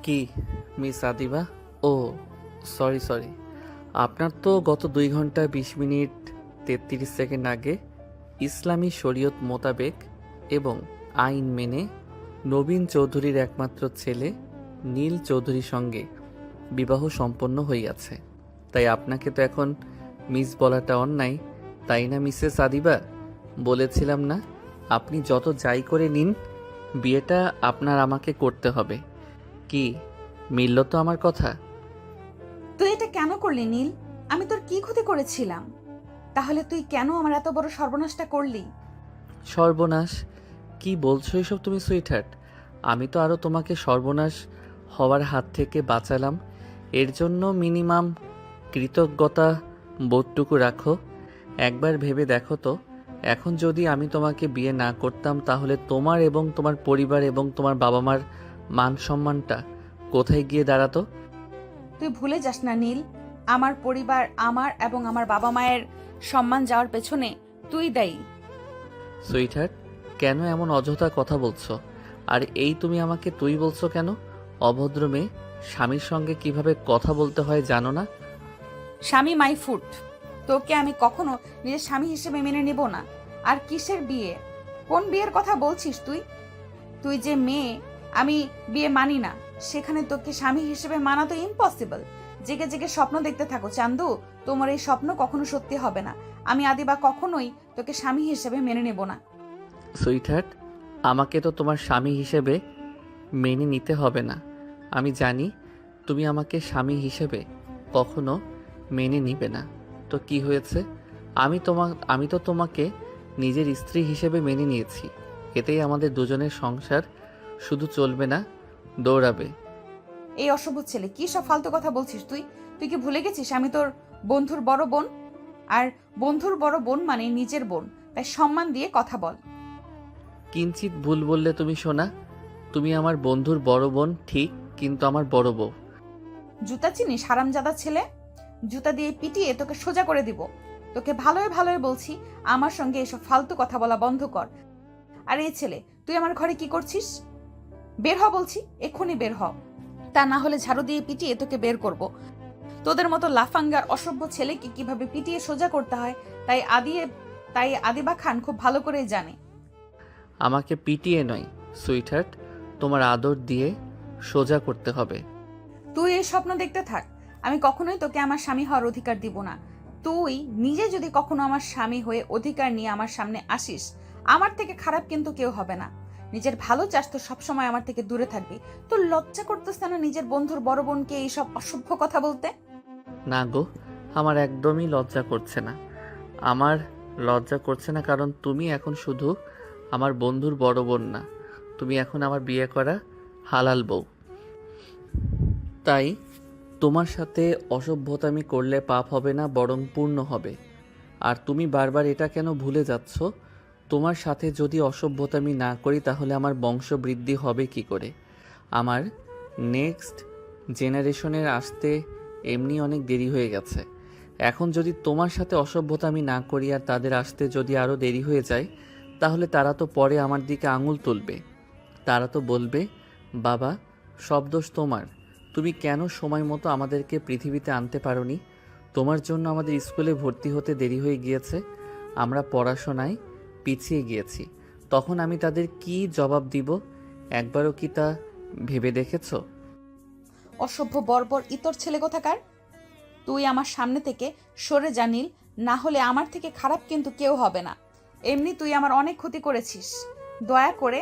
কি মিস আদিবা? ও sorry sorry, আপনার তো গত 2 ঘন্টা 20 মিনিট 33 সেকেন্ড আগে ইসলামী শরীয়ত মোতাবেক এবং আইন মেনে নবীন চৌধুরীর একমাত্র ছেলে নীল চৌধুরীর সঙ্গে বিবাহ সম্পন্ন হইয়াছে। তাই আপনাকে তো এখন মিস বলাটা অন্যায়, তাই না মিসেস আদিবা? বলেছিলাম না, আপনি যত যাই করে নিন, বিয়েটা আপনার আমাকে করতে হবে। কি মিলল তো আমার কথা? তুই এটা কেন করলি নীল? আমি তোর কি ক্ষতি করেছিলাম? তাহলে তুই কেন আমার এত বড় সর্বনাশটা করলি? সর্বনাশ? কি বলছো এসব তুমি সুইটহার্ট? আমি তো আরও তোমাকে সর্বনাশ হওয়ার হাত থেকে বাঁচালাম। এর জন্য মিনিমাম কৃতজ্ঞতা বোধটুকু রাখো। একবার ভেবে দেখো তো, এখন যদি আমি তোমাকে বিয়ে না করতাম তাহলে তোমার এবং তোমার পরিবার এবং তোমার বাবা মার মান সম্মানটা কোথায় গিয়ে দাঁড়াতো? তুই ভুলে যাস না নীল, আমার পরিবার, আমার এবং আমার বাবা মায়ের সম্মান যাওয়ার পেছনে তুই দায়ী। সুইটহার্ট, কেন এমন অযথা কথা বলছো? আর এই তুমি আমাকে তুই বলছো কেন? অভদ্র মেয়ে, স্বামীর সঙ্গে কিভাবে কথা বলতে হয় জানো না? স্বামী মাই ফুট। তোকে আমি কখনো নিজের স্বামী হিসেবে মেনে নেব না। আর কিসের বিয়ে? কোন বিয়ের কথা বলছিস তুই? তুই যে মেয়ে, আমি বিয়ে মানি না, সেখানে তোকে স্বামী হিসেবে মানা তো ইম্পসিবল। জেগে জেগে স্বপ্ন দেখতে থাকো চান্দু, তোমার এই স্বপ্ন কখনো সত্যি হবে না। আমি আদিবা কখনোই তোকে স্বামী হিসেবে মেনে নেব না। সুইটহার্ট, আমাকে তো তোমার স্বামী হিসেবে মেনে নিতে হবে না। আমি জানি তুমি আমাকে স্বামী হিসেবে কখনো মেনে নিবে না। তো কি হয়েছে? আমি তো তোমাকে নিজের স্ত্রী হিসেবে মেনে নিয়েছি। এতেই আমাদের দুজনের সংসার শুধু চলবে না, দৌড়াবে। এই অসভ্য ছেলে, কি সব ফালতু কথা বলছিস তুই? তুই কি ভুলে গেছিস আমি তোর বন্ধুর বড় বোন? আর বন্ধুর বড় বোন মানে নিজের বোন, তাই সম্মান দিয়ে কথা বল। কিঞ্চিত ভুল বললে তুমি সোনা। তুমি আমার বন্ধুর বড় বোন ঠিক, কিন্তু আমার বড় বউ। জুতা চিনিস হারামজাদা ছেলে? জুতা দিয়ে পিটিয়ে তোকে সোজা করে দিব। তোকে ভালোই ভালোই বলছি, আমার সঙ্গে এসব ফালতু কথা বলা বন্ধ কর। আর এই ছেলে, তুই আমার ঘরে কি করছিস? বের হ বলছি, এক্ষুনি বের হ। তা না হলে ঝাড়ু দিয়ে পিটিয়ে তোকে বের করব। তোদের মতো লাফাঙ্গার অসভ্য ছেলেকে কিভাবে পিটিয়ে সোজা করতে হয় তাই আদিবা খান খুব ভালো করেই জানে। আমাকে পিটিয়ে নয় সুইটহার্ট, তোমার আদর দিয়ে সোজা করতে হবে। তুই এই স্বপ্ন দেখতে থাক, আমি কখনোই তোকে আমার স্বামী হওয়ার অধিকার দিব না। তুই নিজে যদি কখনো আমার স্বামী হয়ে অধিকার নিয়ে আমার সামনে আসিস, আমার থেকে খারাপ কিন্তু কেউ হবে না। নিজের ভালো চাস তো সবসময় আমার থেকে দূরে থাকবি। তোর লজ্জা করতেছে না নিজের বন্ধুর বড় বোনকে এইসব অসভ্য কথা বলতে? না গো, আমার একদমই লজ্জা করছে না। আমার লজ্জা করছে না কারণ তুমি এখন শুধু আমার বন্ধুর বড় বোন না, তুমি এখন আমার বিয়ে করা হালাল বউ। তাই তোমার সাথে অসভ্যতামি করলে পাপ হবে না, বরং পূর্ণ হবে। আর তুমি বারবার এটা কেন ভুলে যাচ্ছ? তোমার সাথে যদি অসভ্যতামি না করি তাহলে আমার বংশবৃদ্ধি হবে কি করে? আমার নেক্সট জেনারেশনের আসতে এমনি অনেক দেরি হয়ে গেছে। এখন যদি তোমার সাথে অসভ্যতামি না করি আর তাদের আসতে যদি আরও দেরি হয়ে যায়, তাহলে তারা তো পরে আমার দিকে আঙুল তুলবে। তারা তো বলবে, বাবা, সব দোষ তোমার। তুমি কেন সময় মতো আমাদেরকে পৃথিবীতে আনতে পারোনি? তোমার জন্য আমাদের স্কুলে ভর্তি হতে দেরি হয়ে গিয়েছে, আমরা পড়াশোনায় পিছিয়ে গিয়েছি। তখন আমি তাদের কি জবাব দিব? একবারও কি তা ভেবে দেখেছো? অসভ্য বর্বর ইতর ছেলে কোথাকার! তুই আমার সামনে থেকে সরে জানিল, না হলে আমার থেকে খারাপ কিন্তু কেউ হবে না। এমনি তুই আমার অনেক ক্ষতি করেছিস। দয়া করে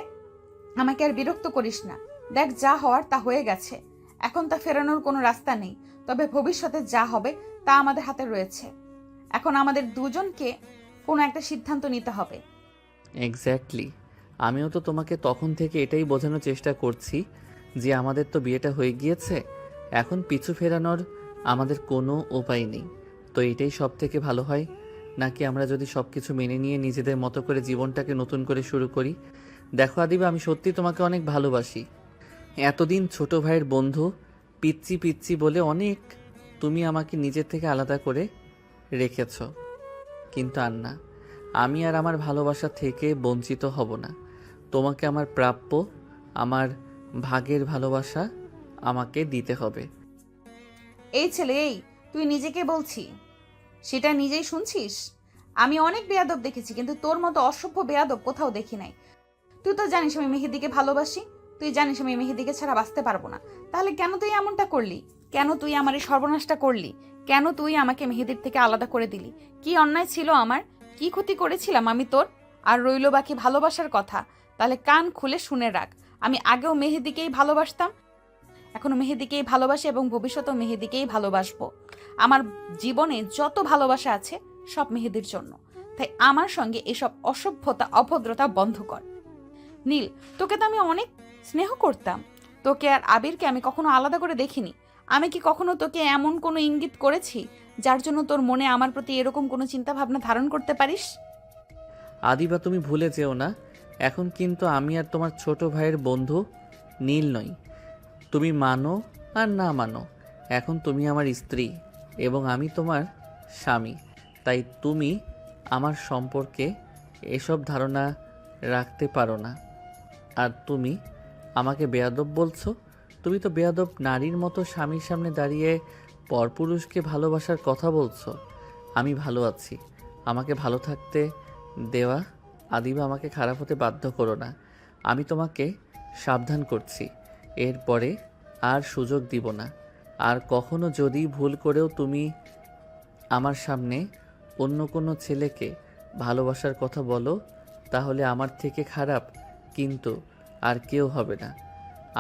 আমাকে আর বিরক্ত করিস না। দেখ, যা হওয়ার তা হয়ে গেছে। এখন তা ফেরানোর কোনো রাস্তা নেই। তবে ভবিষ্যতে যা হবে তা আমাদের হাতে রয়েছে। এখন আমাদের দুজনকে কোনো একটা সিদ্ধান্ত নিতে হবে। এক্স্যাক্টলি, আমিও তো তোমাকে তখন থেকে এটাই বোঝানোর চেষ্টা করছি যে আমাদের তো বিয়েটা হয়ে গিয়েছে, এখন পিছু ফেরানোর আমাদের কোনো উপায় নেই। তো এটাই সব থেকে ভালো হয়, নাকি আমরা যদি সব কিছু মেনে নিয়ে নিজেদের মতো করে জীবনটাকে নতুন করে শুরু করি? দেখো আদিবা, আমি সত্যি তোমাকে অনেক ভালোবাসি। এতদিন ছোট ভাইয়ের বন্ধু পিচ্চি পিচ্চি বলে অনেক তুমি আমাকে নিজের থেকে আলাদা করে রেখেছ, কিন্তু আর না, আমি আর আমার ভালোবাসা থেকে বঞ্চিত হব না। তোমাকে আমার প্রাপ্য, আমার ভাগের ভালোবাসা আমাকে দিতে হবে। এই ছেলে এই, তুই নিজেকে বলছি সেটা নিজেই শুনছিস? আমি অনেক বেয়াদব দেখেছি, কিন্তু তোর মতো অসভ্য বেয়াদব কোথাও দেখি নাই। তুই তো জানিস আমি মেহেদিকে ভালোবাসি, তুই জানিস আমি মেহেদিকে ছাড়া বাঁচতে পারবো না। তাহলে কেন তুই এমনটা করলি? কেন তুই আমার এই সর্বনাশটা করলি? কেন তুই আমাকে মেহেদির থেকে আলাদা করে দিলি? কি অন্যায় ছিল আমার? কি ক্ষতি করেছিলাম আমি তোর? আর রইল বাকি ভালোবাসার কথা, তাহলে কান খুলে শুনে রাখ। আমি আগেও মেহেদিকেই ভালোবাসতাম, এখনো মেহেদিকেই ভালোবাসি এবং ভবিষ্যতেও মেহেদিকেই ভালোবাসবো। আমার জীবনে যত ভালোবাসা আছে সব মেহেদির জন্য। তাই আমার সঙ্গে এসব অসভ্যতা অভদ্রতা বন্ধ কর। নীল, তোকে তো আমি অনেক স্নেহ করতাম। তোকে আর আবিরকে আমি কখনো আলাদা করে দেখিনি। আমি কি কখনো তোকে এমন কোনো ইঙ্গিত করেছি যার জন্য তোর মনে আমার প্রতি এরকম কোনো চিন্তা ভাবনা ধারণ করতে পারিস? আদিবা, তুমি ভুলে যেও না, এখন কিন্তু আমি আর তোমার ছোট ভাইয়ের বন্ধু নীল নই। তুমি মানো আর না মানো, এখন তুমি আমার স্ত্রী এবং আমি তোমার স্বামী। তাই তুমি আমার সম্পর্কে এসব ধারণা রাখতে পারো না। আর তুমি আমাকে বেয়াদব বলছো? তুমি তো বেয়াদব নারীর মতো স্বামীর সামনে দাঁড়িয়ে পরপুরুষকে ভালোবাসার কথা বলছো। আমি ভালো আছি, আমাকে ভালো থাকতে দেওয়া। আদিবা, আমাকে খারাপ হতে বাধ্য করো না। আমি তোমাকে সাবধান করছি, এরপরে আর সুযোগ দিব না। আর কখনো যদি ভুল করেও তুমি আমার সামনে অন্য কোনো ছেলেকে ভালোবাসার কথা বলো, তাহলে আমার থেকে খারাপ কিন্তু আর কেউ হবে না।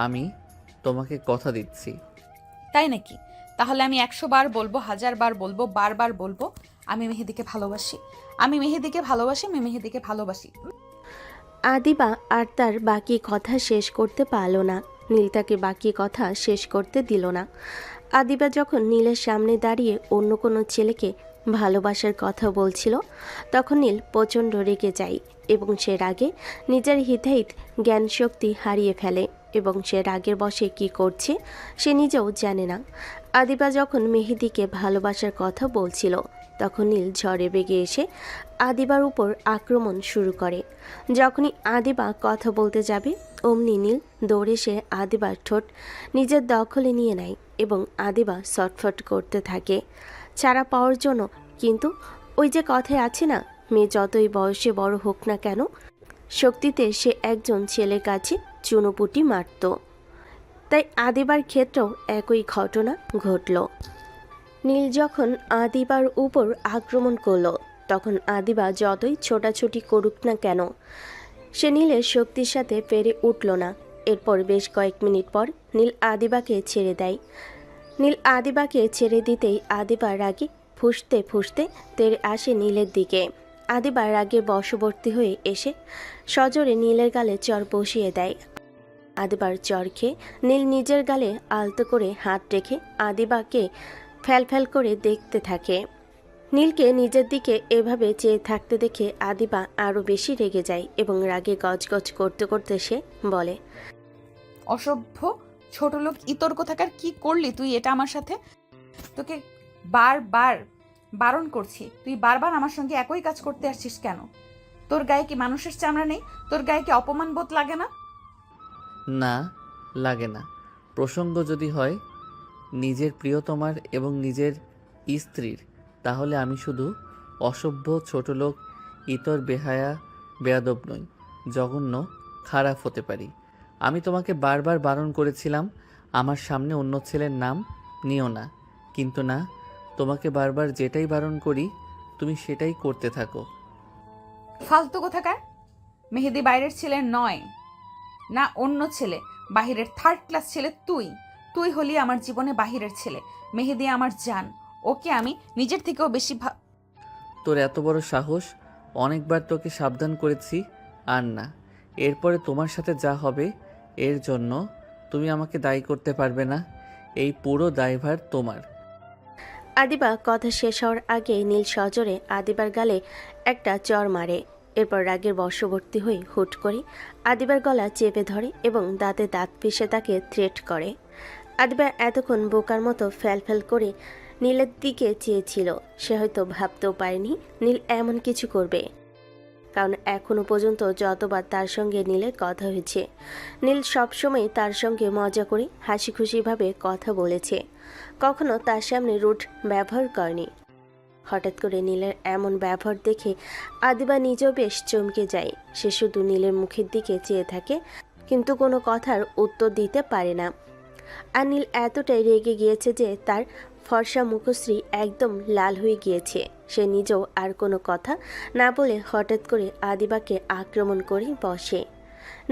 আমি তোমাকে কথা দিচ্ছি। তাই নাকি? তাহলে আমি 100 বার বলবো, 1000 বার বলবো, বারবার বলবো, আমি মেহেদিকে ভালোবাসি, আমি মেহেদিকে ভালোবাসি, আমি মেহেদিকে ভালোবাসি। আদিবা আর তার বাকি কথা শেষ করতে পারল না। নীল তাকে বাকি কথা শেষ করতে দিল না। আদিবা যখন নীলের সামনে দাঁড়িয়ে অন্য কোনো ছেলেকে ভালোবাসার কথা বলছিল, তখন নীল প্রচণ্ড রেগে যায় এবং সে রাগে নিজের হিতাহিত জ্ঞান শক্তি হারিয়ে ফেলে এবং সে রাগের বশে কী করছে সে নিজেও জানে না। আদিবা যখন মেহেদিকে ভালোবাসার কথা বলছিল, তখন নীল ঝড়ে বেগে এসে আদিবার উপর আক্রমণ শুরু করে। যখনই আদিবা কথা বলতে যাবে, অমনি নীল দৌড়ে এসে আদিবার ঠোঁট নিজের দখলে নিয়ে নেয় এবং আদিবা ছটফট করতে থাকে ছাড়া পাওয়ার জন্য। কিন্তু ওই যে কথায় আছে না, মেয়ে যতই বয়সে বড় হোক না কেন, শক্তিতে সে একজন ছেলের কাছে চুনোপুটি মারত। তাই আদিবার ক্ষেত্রেও একই ঘটনা ঘটল। নীল যখন আদিবার উপর আক্রমণ করল, তখন আদিবা যতই ছোটাছুটি করুক না কেন, সে নীলের শক্তির সাথে পেরে উঠল না। এরপর বেশ কয়েক মিনিট পর নীল আদিবাকে ছেড়ে দেয়। নীল আদিবাকে ছেড়ে দিতেই আদিবা রাগে ফুঁসতে ফুঁসতে তেড়ে আসে নীলের দিকে। আদিবা রাগে বশবর্তী হয়ে এসে সজোরে নীলের গালে চর বসিয়ে দেয়। আদিবার চর খেয়ে নীল নিজের গালে আলতো করে হাত রেখে আদিবাকে ফ্যাল করে দেখতে থাকে। নীলকে নিজের দিকে এভাবে চেয়ে থাকতে দেখে আদিবা আরও বেশি রেগে যায় এবং রাগে গজগজ করতে করতে সে বলে, অসভ্য ছোট লোক ইতর কোথাকার, কি করলি তুই এটা আমার সাথে? তোকে বারবার বারণ করছি, তুই বারবার আমার সঙ্গে একই কাজ করতে আসছিস কেন? তোর গায়ে কি মানুষের চামড়া নেই? তোর গায়ে কি অপমান বোধ লাগে না? না, লাগে না। প্রসঙ্গ যদি হয় নিজের প্রিয়তমার এবং নিজের স্ত্রীর, তাহলে আমি শুধু অসভ্য ছোটলোক ইতর বেহায়া বেয়াদব নই, জঘন্য খারাপ হতে পারি। আমি তোমাকে বারবার বারণ করেছিলাম আমার সামনে অন্য ছেলের নাম নিও না, কিন্তু না, তোমাকে বারবার যেটাই বারণ করি তুমি সেটাই করতে থাকো। ফালতু কোথাকার! মেহেদি বাইরের ছেলে নয়, না অন্য ছেলে, বাহিরের থার্ড ক্লাস ছেলে তুই। তুই হলি আমার জীবনে বাহিরের ছেলে। মেহেদি আমার জান, ওকে আমি নিজের থেকেও বেশি তোর এত বড় সাহস! অনেকবার তোকে সাবধান করেছি, আর না। এরপরে তোমার সাথে যা হবে এর জন্য তুমি আমাকে দায়ী করতে পারবে না, এই পুরো দায়ভার তোমার। আদিবা কথা শেষ হওয়ার আগে নীল সজোরে আদিবার গালে একটা চর মারে। এরপর রাগের বশবর্তী হয়ে হুট করে আদিবার গলা চেপে ধরে এবং দাঁতে দাঁত পিষে তাকে থ্রেট করে। আদিবা এতক্ষণ বোকার মতো ফ্যাল করে নীলের দিকে চেয়েছিল। সে হয়তো ভাবতেও পারেনি নীল এমন কিছু করবে। কারণ এখনো পর্যন্ত যতবার তার সঙ্গে নীলের কথা হয়েছে, নীল সবসময় তার সঙ্গে মজা করে হাসি খুশিভাবে কথা বলেছে, কখনো তার সামনে রুট ব্যবহার করেনি। হঠাৎ করে নীলের এমন ব্যবহার দেখে আদিবা নিজেও বেশ চমকে যায়। সে শুধু নীলের মুখের দিকে চেয়ে থাকে, কিন্তু কোনো কথার উত্তর দিতে পারে না। আর নীল এতটাই রেগে গিয়েছে যে তার ফর্সা মুখশ্রী একদম লাল হয়ে গিয়েছে। সে নিজেও আর কোনো কথা না বলে হঠাৎ করে আদিবাকে আক্রমণ করে বসে।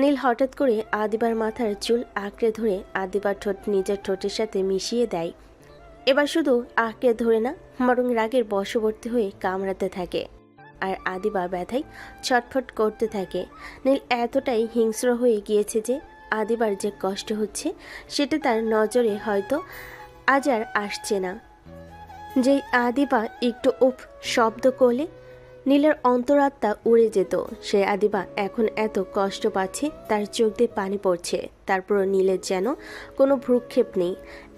নীল হঠাৎ করে আদিবার মাথার চুল আঁকড়ে ধরে আদিবার ঠোঁট নিজের ঠোঁটের সাথে মিশিয়ে দেয়। এবার শুধু আঁকড়ে ধরে না, বরং রাগের বশবর্তী হয়ে কামড়াতে থাকে। আর আদিবা ব্যথায় ছটফট করতে থাকে। নীল এতটাই হিংস্র হয়ে গিয়েছে যে আদিবার যে কষ্ট হচ্ছে সেটা তার নজরে হয়তো আজ আর আসছে না। যেই আদিবা একটু উফ শব্দ করলে নীলের অন্তরাত্মা উড়ে যেত। সে আদিবা এখন এত কষ্ট পাচ্ছে, তার চোখ দিয়ে পানি পড়ছে, তারপর নীলের যেন কোনো ভ্রুক্ষেপ নেই।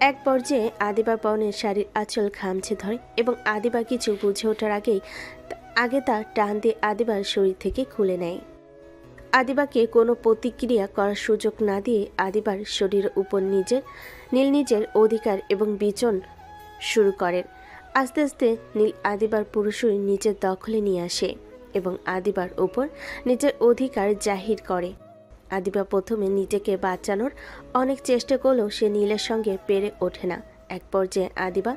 এক পর্যায়ে আদিবার পরনের শাড়ির আঁচল খামছে ধরে এবং আদিবা কিছু বুঝে ওঠার আগে তা টান দিয়ে আদিবার শরীর থেকে খুলে নেয়। আদিবাকে কোনো প্রতিক্রিয়া করার সুযোগ না দিয়ে আদিবার শরীরের উপর নীল নিজের অধিকার এবং বিচন শুরু করেন। আস্তে আস্তে নীল আদিবার পুরো শরীর নিজের দখলে নিয়ে আসে এবং আদিবার উপর নিজের অধিকার জাহির করে। আদিবা প্রথমে নিজেকে বাঁচানোর অনেক চেষ্টা করলেও সে নীলের সঙ্গে পেরে ওঠে না। এক পর্যায়ে আদিবা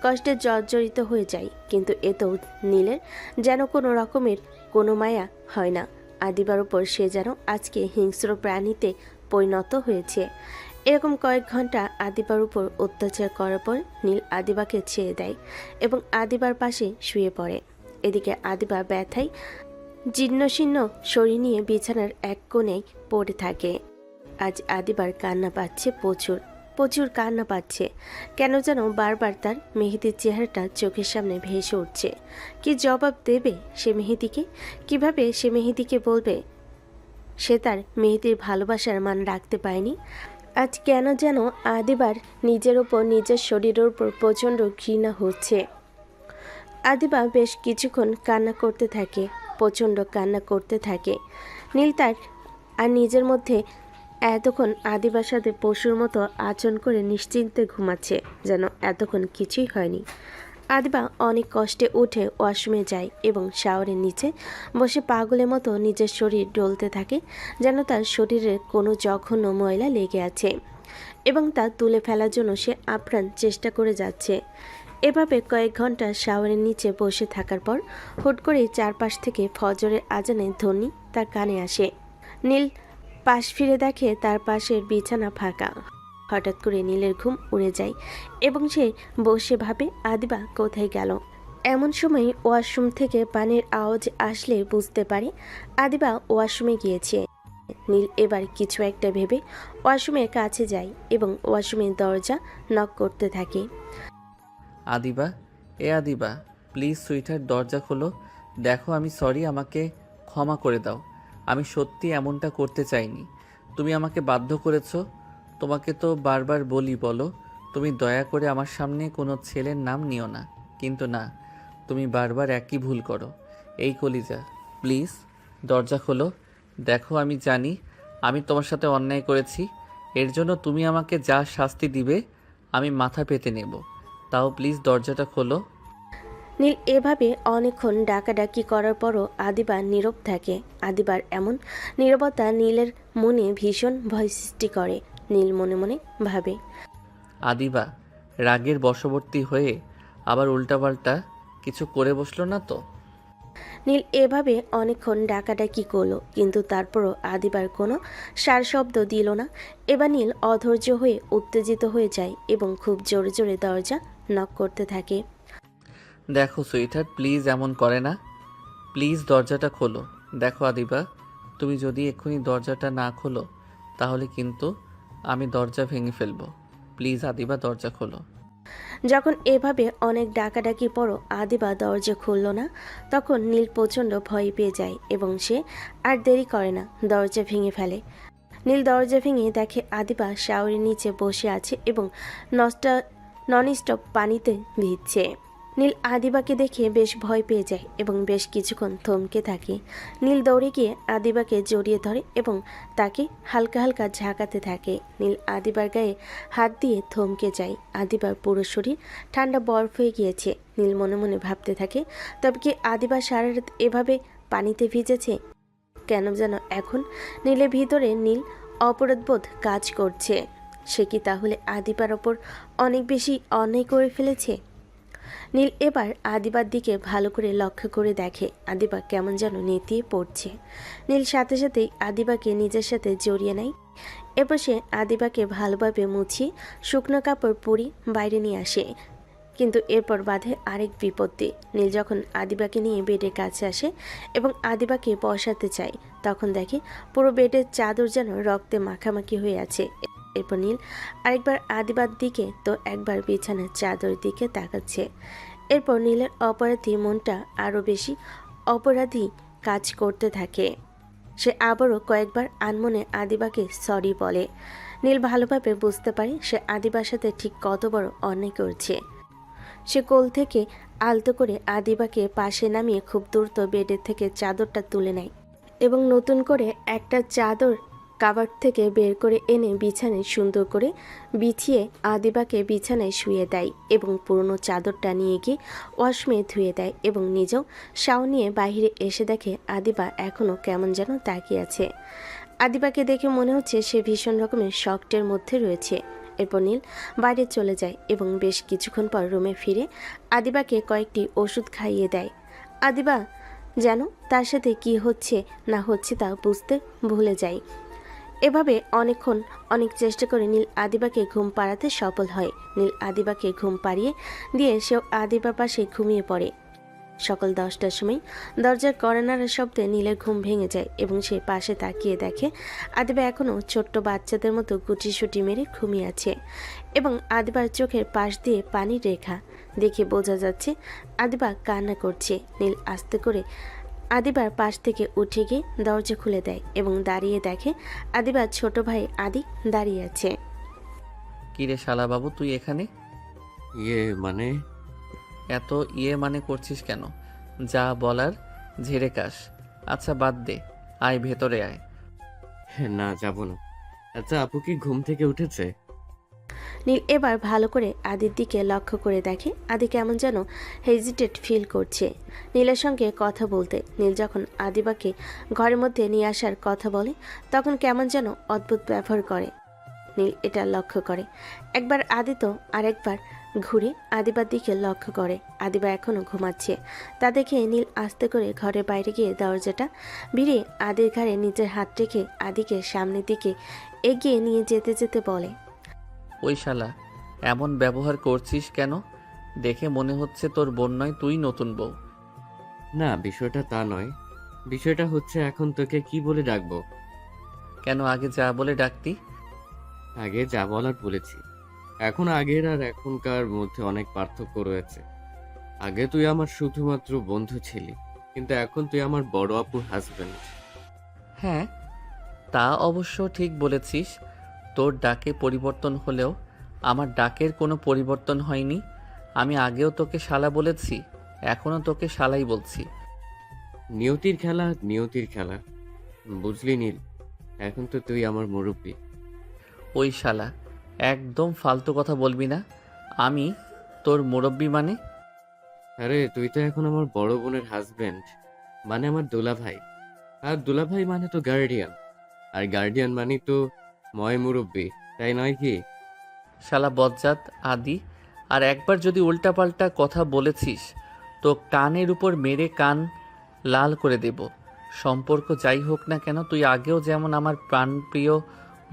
কষ্টে জর্জরিত হয়ে যায়, কিন্তু এতেও নীলের যেন কোনো রকমের কোনো মায়া হয় না। আদিবার উপর সে যেন আজকে হিংস্র প্রাণীতে পরিণত হয়েছে। এরকম কয়েক ঘন্টা আদিবার উপর অত্যাচার করার পর নীল আদিবাকে ছেড়ে দেয় এবং আদিবার পাশে শুয়ে পড়ে। এদিকে আদিবা ব্যথায় জীর্ণশীর্ণ শরীর নিয়ে বিছানার এক কোণে পড়ে থাকে। আজ আদিবার কান্না পাচ্ছে, প্রচুর কান্না পাচ্ছে। কেন যেন বারবার তার মেহেদির চেহারাটা চোখের সামনে ভেসে উঠছে। কি জবাব দেবে সে মেহেদিকে? কিভাবে সে মেহেদিকে বলবে সে তার মেহেদির ভালোবাসার মান রাখতে পারেনি? আজ কেন যেন আদিবার নিজের ওপর, নিজের শরীরের উপর প্রচণ্ড ঘৃণা হচ্ছে। আদিবা বেশ কিছুক্ষণ কান্না করতে থাকে, প্রচণ্ড কান্না করতে থাকে। নীল তার আর নিজের মধ্যে এতক্ষণ আদিবার সাথে পশুর মতো আচরণ করে নিশ্চিন্তে ঘুমাচ্ছে, যেন এতক্ষণ কিছুই হয়নি। আদিবা অনেক কষ্টে উঠে ওয়াশরুমে যায় এবং শাওয়ারের নিচে বসে পাগলের মতো নিজের শরীর ডলতে থাকে, যেন তার শরীরে কোনো জঘন্য ময়লা লেগে আছে এবং তা তুলে ফেলার জন্য সে আপ্রাণ চেষ্টা করে যাচ্ছে। এভাবে কয়েক ঘন্টা শাওয়ারের নিচে বসে থাকার পর হুট করেই চারপাশ থেকে ফজরের আজানের ধ্বনি তার কানে আসে। নীল পাশ ফিরে দেখে তার পাশের বিছানা ফাঁকা। হঠাৎ করে নীলের ঘুম উড়ে যায় এবং সে বসে ভাবে আদিবা কোথায় গেল। এমন সময় ওয়াশরুম থেকে পানির আওয়াজ আসলে বুঝতে পারে আদিবা ওয়াশরুমে গিয়েছে। নীল এবার কিছু একটা ভেবে ওয়াশরুমের কাছে যায় এবং ওয়াশরুমের দরজা নক করতে থাকে। আদিবা, আদিবা, প্লিজ সুইটার দরজা খোলো। দেখো আমি সরি, আমাকে ক্ষমা করে দাও। আমি সত্যি এমনটা করতে চাইনি। তুমি আমাকে বাধ্য করেছো। তোমাকে তো বারবার বলি, বলো তুমি দয়া করে আমার সামনে কোনো ছেলের নাম নিও না, কিন্তু না, তুমি বারবার একই ভুল করো। এই কলিজা, প্লিজ দরজা খোলো। দেখো আমি জানি আমি তোমার সাথে অন্যায় করেছি, এর জন্য তুমি আমাকে যা শাস্তি দিবে আমি মাথা পেতে নেব, তাও প্লিজ দরজাটা খোলো। নীল এভাবে অনেকক্ষণ ডাকাডাকি করার পরও আদিবা নীরব থাকে। আদিবার এমন নীরবতা নীলের মনে ভীষণ ভয় সৃষ্টি করে। নীল মনে মনে ভাবে, আদিবা রাগের বশবর্তী হয়ে আবার উল্টাপাল্টা কিছু করে বসলো না তো? নীল এভাবে অনেকক্ষণ ডাকাডাকি করলো, কিন্তু তারপরও আদিবার কোনো সারশব্দ দিল না। এবার নীল অধৈর্য হয়ে উত্তেজিত হয়ে যায় এবং খুব জোরে জোরে দরজা নক করতে থাকে। দেখো সুইটার, প্লিজ এমন করে না, প্লিজ দরজাটা খোলো। দেখো আদিবা, তুমি যদি এক্ষুনি দরজাটা না খোলো তাহলে কিন্তু আমি দরজা ভেঙে ফেলবো। প্লিজ আদিবা দরজা খোলো। যখন এভাবে অনেক ডাকাডাকি পরও আদিবা দরজা খুলল না, তখন নীল প্রচণ্ড ভয় পেয়ে যায় এবং সে আর দেরি করে না, দরজা ভেঙে ফেলে। নীল দরজা ভেঙে দেখে আদিবা শাওয়ারের নিচে বসে আছে এবং ননস্টপ পানিতে ভিজছে। নীল আদিবাকে দেখে বেশ ভয় পেয়ে যায় এবং বেশ কিছুক্ষণ থমকে থাকে। নীল দৌড়ে গিয়ে আদিবাকে জড়িয়ে ধরে এবং তাকে হালকা হালকা ঝাঁকাতে থাকে। নীল আদিবার গায়ে হাত দিয়ে থমকে যায়। আদিবার পুরো শরীর ঠান্ডা বরফ হয়ে গিয়েছে। নীল মনে মনে ভাবতে থাকে, তবে কি আদিবার সারা রাত এভাবে পানিতে ভিজেছে? কেন যেন এখন নীলের ভিতরে নীল অপরাধবোধ কাজ করছে। সে কি তাহলে আদিবার ওপর অনেক বেশি অন্যায় করে ফেলেছে? নীল এবার আদিবার দিকে ভালো করে লক্ষ্য করে দেখে আদিবা কেমন যেন নেতিয়ে পড়ছে। নীল সাথে সাথেই আদিবাকে নিজের সাথে জড়িয়ে নেয়। এরপর সে আদিবাকে ভালোভাবে মুছিয়ে শুকনো কাপড় পরি বাইরে নিয়ে আসে। কিন্তু এরপর বাধে আরেক বিপত্তি। নীল যখন আদিবাকে নিয়ে বেডের কাছে আসে এবং আদিবাকে বসাতে চায়, তখন দেখে পুরো বেডের চাদর যেন রক্তে মাখামাখি হয়ে আছে। এরপর নীল আরেকবার আদিবার দিকে তো একবার বিছানার চাদর দিকে তাকাচ্ছে। এরপর নীলের অপরাধী মনটা আরও বেশি অপরাধী কাজ করতে থাকে। সে আবারও কয়েকবার আনমনে আদিবাকে সরি বলে। নীল ভালোভাবে বুঝতে পারে সে আদিবার সাথে ঠিক কত বড় অন্যায় করছে। সে কোল থেকে আলতো করে আদিবাকে পাশে নামিয়ে খুব দ্রুত বেডের থেকে চাদরটা তুলে নেয় এবং নতুন করে একটা চাদর কাভার থেকে বের করে এনে বিছানায় সুন্দর করে বিছিয়ে আদিবাকে বিছানায় শুয়ে দেয় এবং পুরনো চাদরটা নিয়ে গিয়ে ওয়াশমে ধুয়ে দেয় এবং নিজেও শাওয়ার নিয়ে বাইরে এসে দেখে আদিবা এখনও কেমন যেন তাকিয়ে আছে। আদিবাকে দেখে মনে হচ্ছে সে ভীষণ রকমের শকটের মধ্যে রয়েছে। এরপর নীল বাইরে চলে যায় এবং বেশ কিছুক্ষণ পর রুমে ফিরে আদিবাকে কয়েকটি ওষুধ খাইয়ে দেয়। আদিবা যেন তার সাথে কি হচ্ছে না হচ্ছে তা বুঝতে ভুলে যায়। এভাবে অনেকক্ষণ অনেক চেষ্টা করে নীল আদিবাকে ঘুম পাড়াতে সফল হয়। নীল আদিবাকে ঘুম পাড়িয়ে দিয়ে সেও আদিবার পাশে ঘুমিয়ে পড়ে। সকাল 10টার সময় দরজার কড়া নাড়ার শব্দে নীলের ঘুম ভেঙে যায় এবং সে পাশে তাকিয়ে দেখে আদিবা এখনও ছোট্ট বাচ্চাদের মতো গুটিসুটি মেরে ঘুমিয়ে আছে এবং আদিবার চোখের পাশ দিয়ে পানির রেখা দেখে বোঝা যাচ্ছে আদিবা কান্না করছে। নীল আস্তে করে আদিবার পাশ থেকে উঠে গিয়ে দরজা খুলে দেয় এবং দাঁড়িয়ে দেখে আদিবার ছোট ভাই আদি দাঁড়িয়ে আছে। কিরে শালা বাবু, তুই এখানে? মানে এত মানে করছিস কেন? যা বলার ঝেড়ে কাস। আচ্ছা বাদ দে, আয় ভেতরে আয়। না, যাব না। আচ্ছা, আপু কি ঘুম থেকে উঠেছে? নীল এবার ভালো করে আদির দিকে লক্ষ্য করে দেখে আদি কেমন যেন হেজিটেট ফিল করছে নীলের সঙ্গে কথা বলতে। নীল যখন আদিবাকে ঘরের মধ্যে নিয়ে আসার কথা বলে তখন কেমন যেন অদ্ভুত ব্যবহার করে। নীল এটা লক্ষ্য করে। একবার আদি তো আরেকবার ঘুরে আদিবার দিকে লক্ষ্য করে। আদিবা এখনও ঘুমাচ্ছে। তা দেখে নীল আস্তে করে ঘরের বাইরে গিয়ে দরজাটা ভিড়ে আদির ঘাড়ে নিজের হাত রেখে আদিকে সামনের দিকে এগিয়ে নিয়ে যেতে যেতে বলে, ওই শালা, এমন ব্যবহার করছিস কেন? দেখে মনে হচ্ছে তোর বোন নয়, তুই নতুন বউ। না, বিষয়টা তা নয়। বিষয়টা হচ্ছে এখন তোকে কি বলে ডাকবো? কেন আগে যা বলে ডাকতি? আগে যা বলার বলেছি। এখন আগের আর এখনকার মধ্যে অনেক পার্থক্য রয়েছে। আগে তুই আমার শুধুমাত্র বন্ধু ছিলি, কিন্তু এখন তুই আমার বড় আপুর হাজবেন্ড। হ্যাঁ, তা অবশ্য ঠিক বলেছিস। তোর ডাকে পরিবর্তন হলেও আমার ডাকের কোনো পরিবর্তন হয়নি। আমি আগেও তোকে শালা বলেছি, এখনও তোকে শালাই বলছি। নিয়তির খেলা নিয়তির খেলা, বুঝলি নীল? এখন তো তুই আমার মুরব্বী। ওই শালা, একদম ফালতু কথা বলবি না। আমি তোর মুরব্বি মানে? আরে তুই তো এখন আমার বড় বোনের হাজবেন্ড, মানে আমার দুলাভাই। আর দুলাভাই মানে তো গার্ডিয়ান, আর গার্ডিয়ান মানে তো ময় মুরব্বী, তাই নয় কি? শালা বজ্জাত আদি, আর একবার যদি উল্টাপাল্টা কথা বলেছিস তো কানের উপর মেরে কান লাল করে দেব। সম্পর্ক যাই হোক না কেন, তুই আগেও যেমন আমার প্রাণপ্রিয়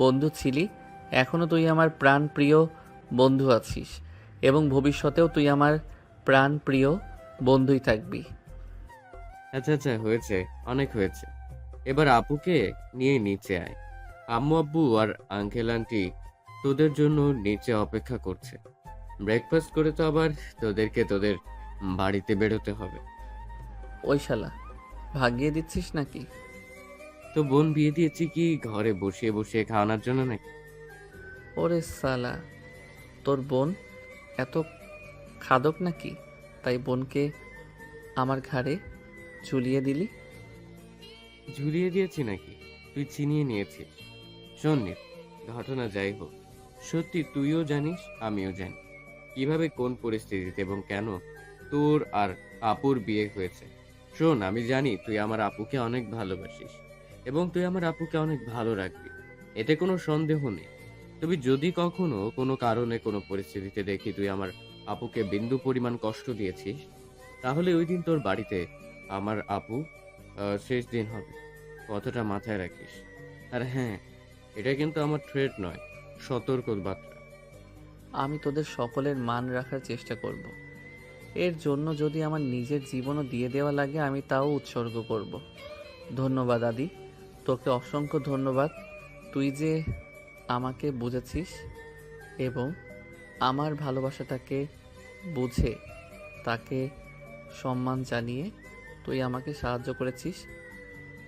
বন্ধু ছিলি, এখনও তুই আমার প্রাণপ্রিয় বন্ধু আছিস এবং ভবিষ্যতেও তুই আমার প্রাণপ্রিয় বন্ধুই থাকবি। আচ্ছা আচ্ছা, হয়েছে, অনেক হয়েছে। এবার আপুকে নিয়ে নিচে আয়। আম্মু আব্বু আর আঙ্কেল আন্টি তোদের জন্য নিচে অপেক্ষা করছে। ব্রেকফাস্ট করে তো আবার তোদেরকে তোদের বাড়িতে বেরোতে হবে। ওই শালা, ভাগিয়ে দিচ্ছিস নাকি? তো বোন বিয়ে দিয়েছি কি ঘরে বসিয়ে বসিয়ে খাওয়ানোর জন্য নাকি? ওরে শালা, তোর বোন এত খাদক নাকি? তাই বোনকে আমার ঘাড়ে ঝুলিয়ে দিলি। ঝুলিয়ে দিয়েছি নাকি? তুই ছিনিয়ে নিয়েছিস। শোন নীল, ঘটনা যাই হোক, সত্যি তুইও জানিস আমিও জানি কিভাবে কোন পরিস্থিতিতে এবং কেন তোর আর আপুর বিয়ে হয়েছে। শোন, আমি জানি তুই আমার আপুকে অনেক ভালোবাসিস এবং তুই আমার আপুকে অনেক ভালো রাখবি, এতে কোনো সন্দেহ নেই। তবে যদি কখনো কোনো কারণে কোনো পরিস্থিতিতে দেখি তুই আমার আপুকে বিন্দু পরিমাণ কষ্ট দিয়েছিস, তাহলে ওই দিন তোর বাড়িতে আমার আপু শেষ দিন হবে। কথাটা মাথায় রাখিস। আর হ্যাঁ, এটা কিন্তু আমার থ্রেট নয়, সতর্ক বার্তা। আমি তোদের সকলের মান রাখার চেষ্টা করব। এর জন্য যদি আমার নিজের জীবনও দিয়ে দেওয়া লাগে আমি তাও উৎসর্গ করব। ধন্যবাদ আদি, তোকে অসংখ্য ধন্যবাদ। তুই যে আমাকে বুঝেছিস এবং আমার ভালোবাসাটাকে বুঝে তাকে সম্মান জানিয়ে তুই আমাকে সাহায্য করেছিস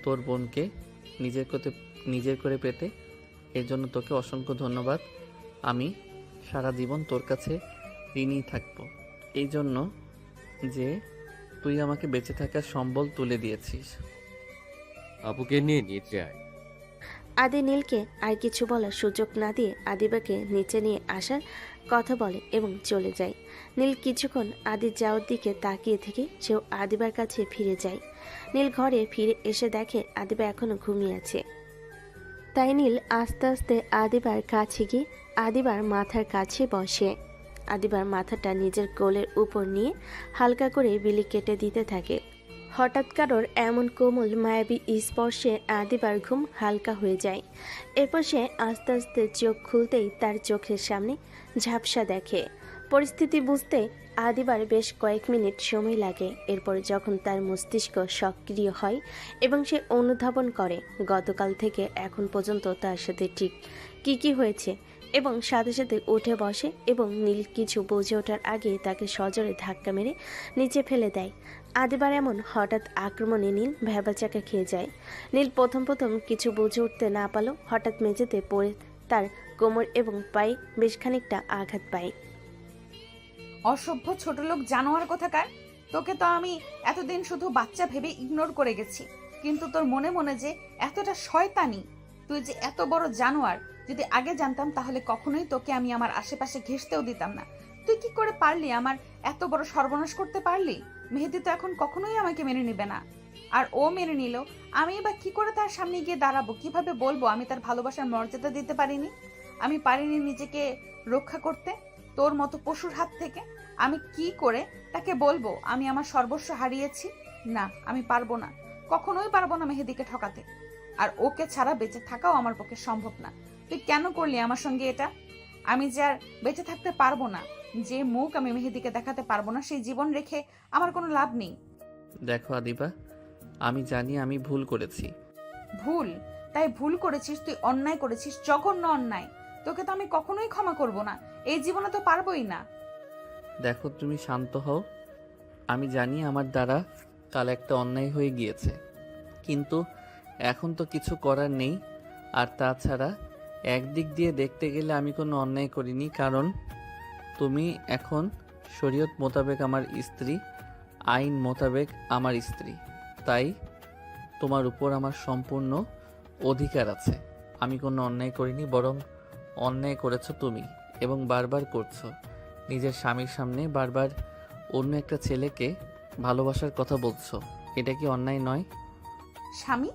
তোর বোনকে নিজের করে পেতে। এর জন্য তোকে অসংখ্য ধন্যবাদ। আমি সারা জীবন তোর কাছে ঋণী থাকব এই জন্য যে তুই আমাকে বেঁচে থাকার সম্বল তুলে দিয়েছিস। আপুকে নিয়ে নিচে আয়। আদি নীলকে আর কিছু বলার সুযোগ না দিয়ে আদিবাকে নিচে নিয়ে আসার কথা বলে এবং চলে যায়। নীল কিছুক্ষণ আদির যাওয়ার দিকে তাকিয়ে থেকে সেও আদিবার কাছে ফিরে যায়। নীল ঘরে ফিরে এসে দেখে আদিবা এখনো ঘুমিয়ে আছে। তাই নীল আস্তে আস্তে আদিবার কাছে গিয়ে আদিবার মাথার কাছে বসে। আদিবার মাথাটা নিজের কোলের উপর নিয়ে হালকা করে বিলি কেটে দিতে থাকে। হঠাৎ কারোর এমন কোমল মায়াবী স্পর্শে আদিবার ঘুম হালকা হয়ে যায়। এরপর সে আস্তে আস্তে চোখ খুলতেই তার চোখের সামনে ঝাপসা দেখে। পরিস্থিতি বুঝতে আদিবার বেশ কয়েক মিনিট সময় লাগে। এরপর যখন তার মস্তিষ্ক সক্রিয় হয় এবং সে অনুধাবন করে গতকাল থেকে এখন পর্যন্ত তার সাথে ঠিক কি হয়েছে এবং সাথে সাথে উঠে বসে এবং নীল কিছু বুঝে ওঠার আগে তাকে সজোরে ধাক্কা মেরে নিচে ফেলে দেয়। আদিবার এমন হঠাৎ আক্রমণে নীল ভ্যাবাচাকা খেয়ে যায়। নীল প্রথম কিছু বুঝে উঠতে না পারলেও হঠাৎ মেঝেতে পড়ে তার কোমর এবং পায়ে বেশ খানিকটা আঘাত পায়। অসভ্য ছোট লোক জানোয়ার কোথাকার! তোকে তো আমি এতদিন শুধু বাচ্চা ভেবে ইগনোর করে গেছি, কিন্তু তোর মনে মনে যে এতটা শয়তানি, তুই যে এত বড় জানোয়ার, যদি আগে জানতাম তাহলে কখনোই তোকে আমি আমার আশেপাশে ঘেঁষতেও দিতাম না। তুই কি করে পারলি আমার এত বড় সর্বনাশ করতে পারলি? মেহেদি তো এখন কখনোই আমাকে মেনে নেবে না, আর ও মেনে নিল আমি বা কি করে তার সামনে গিয়ে দাঁড়াবো? কিভাবে বলবো আমি তার ভালোবাসার মর্যাদা দিতে পারিনি? আমি পারিনি নিজেকে রক্ষা করতে তোর মতো পশুর হাত থেকে। আমি কি করে তাকে বলবো আমি আমার সর্বস্ব হারিয়েছি? না, আমি পারবো না, কখনোই পারবো না মেহেদিকে ঠকাতে। আর ওকে ছাড়া বেঁচে থাকাও আমার পক্ষে সম্ভব না। তুই কেন করলি আমার সঙ্গে এটা? আমি যে আর বেঁচে থাকতে পারবো না, যে মুখ আমি মেহেদিকে দেখাতে পারবো না, সেই জীবন রেখে আমার কোনো লাভ নেই। দেখো আদিবা, আমি জানি আমি ভুল করেছি। ভুল? তাই ভুল করেছিস, তুই অন্যায় করেছিস, জঘন্য অন্যায়। তোকে তো আমি কখনোই ক্ষমা করব না, এই জীবনে তো পারবোই না। দেখো তুমি শান্ত হও। আমি জানি আমার দ্বারা কাল একটা অন্যায় হয়ে গিয়েছে, কিন্তু এখন তো কিছু করার নেই। আর তাছাড়া একদিক দিয়ে দেখতে গেলে আমি কোনো অন্যায় করিনি, কারণ তুমি এখন শরীয়ত মোতাবেক আমার স্ত্রী, আইন মোতাবেক আমার স্ত্রী। তাই তোমার উপর আমার সম্পূর্ণ অধিকার আছে। আমি কোনো অন্যায় করিনি, বরং অন্যায় করেছো তুমি, এবং বারবার করছো। নিজের স্বামীর সামনে বারবার অন্য একটা ছেলেকে ভালোবাসার কথা বলছো, এটা কি অন্যায় নয়? স্বামী?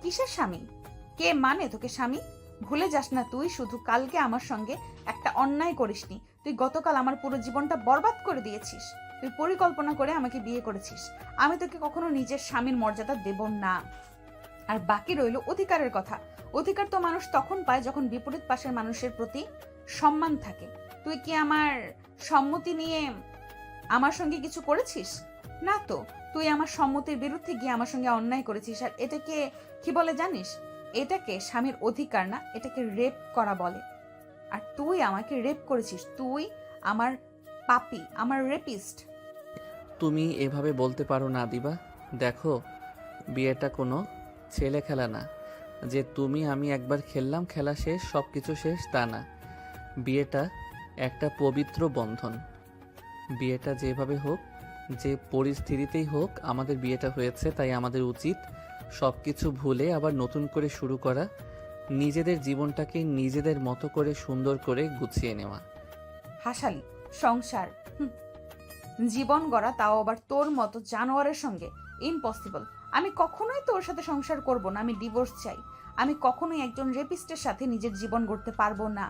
কিসের স্বামী? কে মানে তোকে স্বামী? ভুলে যাস না, তুই শুধু কালকে আমার সঙ্গে একটা অন্যায় করিসনি, তুই গতকাল আমার পুরো জীবনটা বরবাদ করে দিয়েছিস। তুই পরিকল্পনা করে আমাকে বিয়ে করেছিস। আমি তোকে কখনো নিজের স্বামীর মর্যাদা দেব না। আর বাকি রইল অধিকারের কথা। অধিকার তো মানুষ তখন পায় যখন বিপরীত পাশের মানুষের প্রতি সম্মান থাকে। তুই কি আমার সম্মতি নিয়ে আমার সঙ্গে কিছু করেছিস? না তো, তুই আমার সম্মতির বিরুদ্ধে গিয়ে আমার সঙ্গে অন্যায় করেছিস। আর এটাকে কি বলে জানিস? এটাকে স্বামীর অধিকার না, এটাকে রেপ করা বলে। আর তুই আমাকে রেপ করেছিস, তুই আমার পাপী, আমার রেপিস্ট। তুমি এভাবে বলতে পারো না আদিবা। দেখো, বিয়েটা কোনো ছেলে খেলা না যে তুমি আমি একবার খেললাম, খেলা শেষ, সব কিছু শেষ, তা না। বিয়েটা একটা পবিত্র বন্ধন। বিয়েটা যেভাবে হোক যে পরিস্থিতিতেই হোক আমাদের বিয়েটা হয়েছে, তাই আমাদের উচিত সব কিছু ভুলে আবার নতুন করে শুরু করা, নিজেদের জীবনটাকে নিজেদের মতো করে সুন্দর করে গুছিয়ে নেওয়া। হাসালি সংসার, জীবন গড়া, তাও আবার তোর মতো জানোয়ারের সঙ্গে, ইম্পসিবল। আমি কখনোই তোর সাথে সংসার করব না, আমি ডিভোর্স চাই। আমি কখনোই একজন রেপিস্টের সাথে নিজের জীবন গড়তে পারবো না।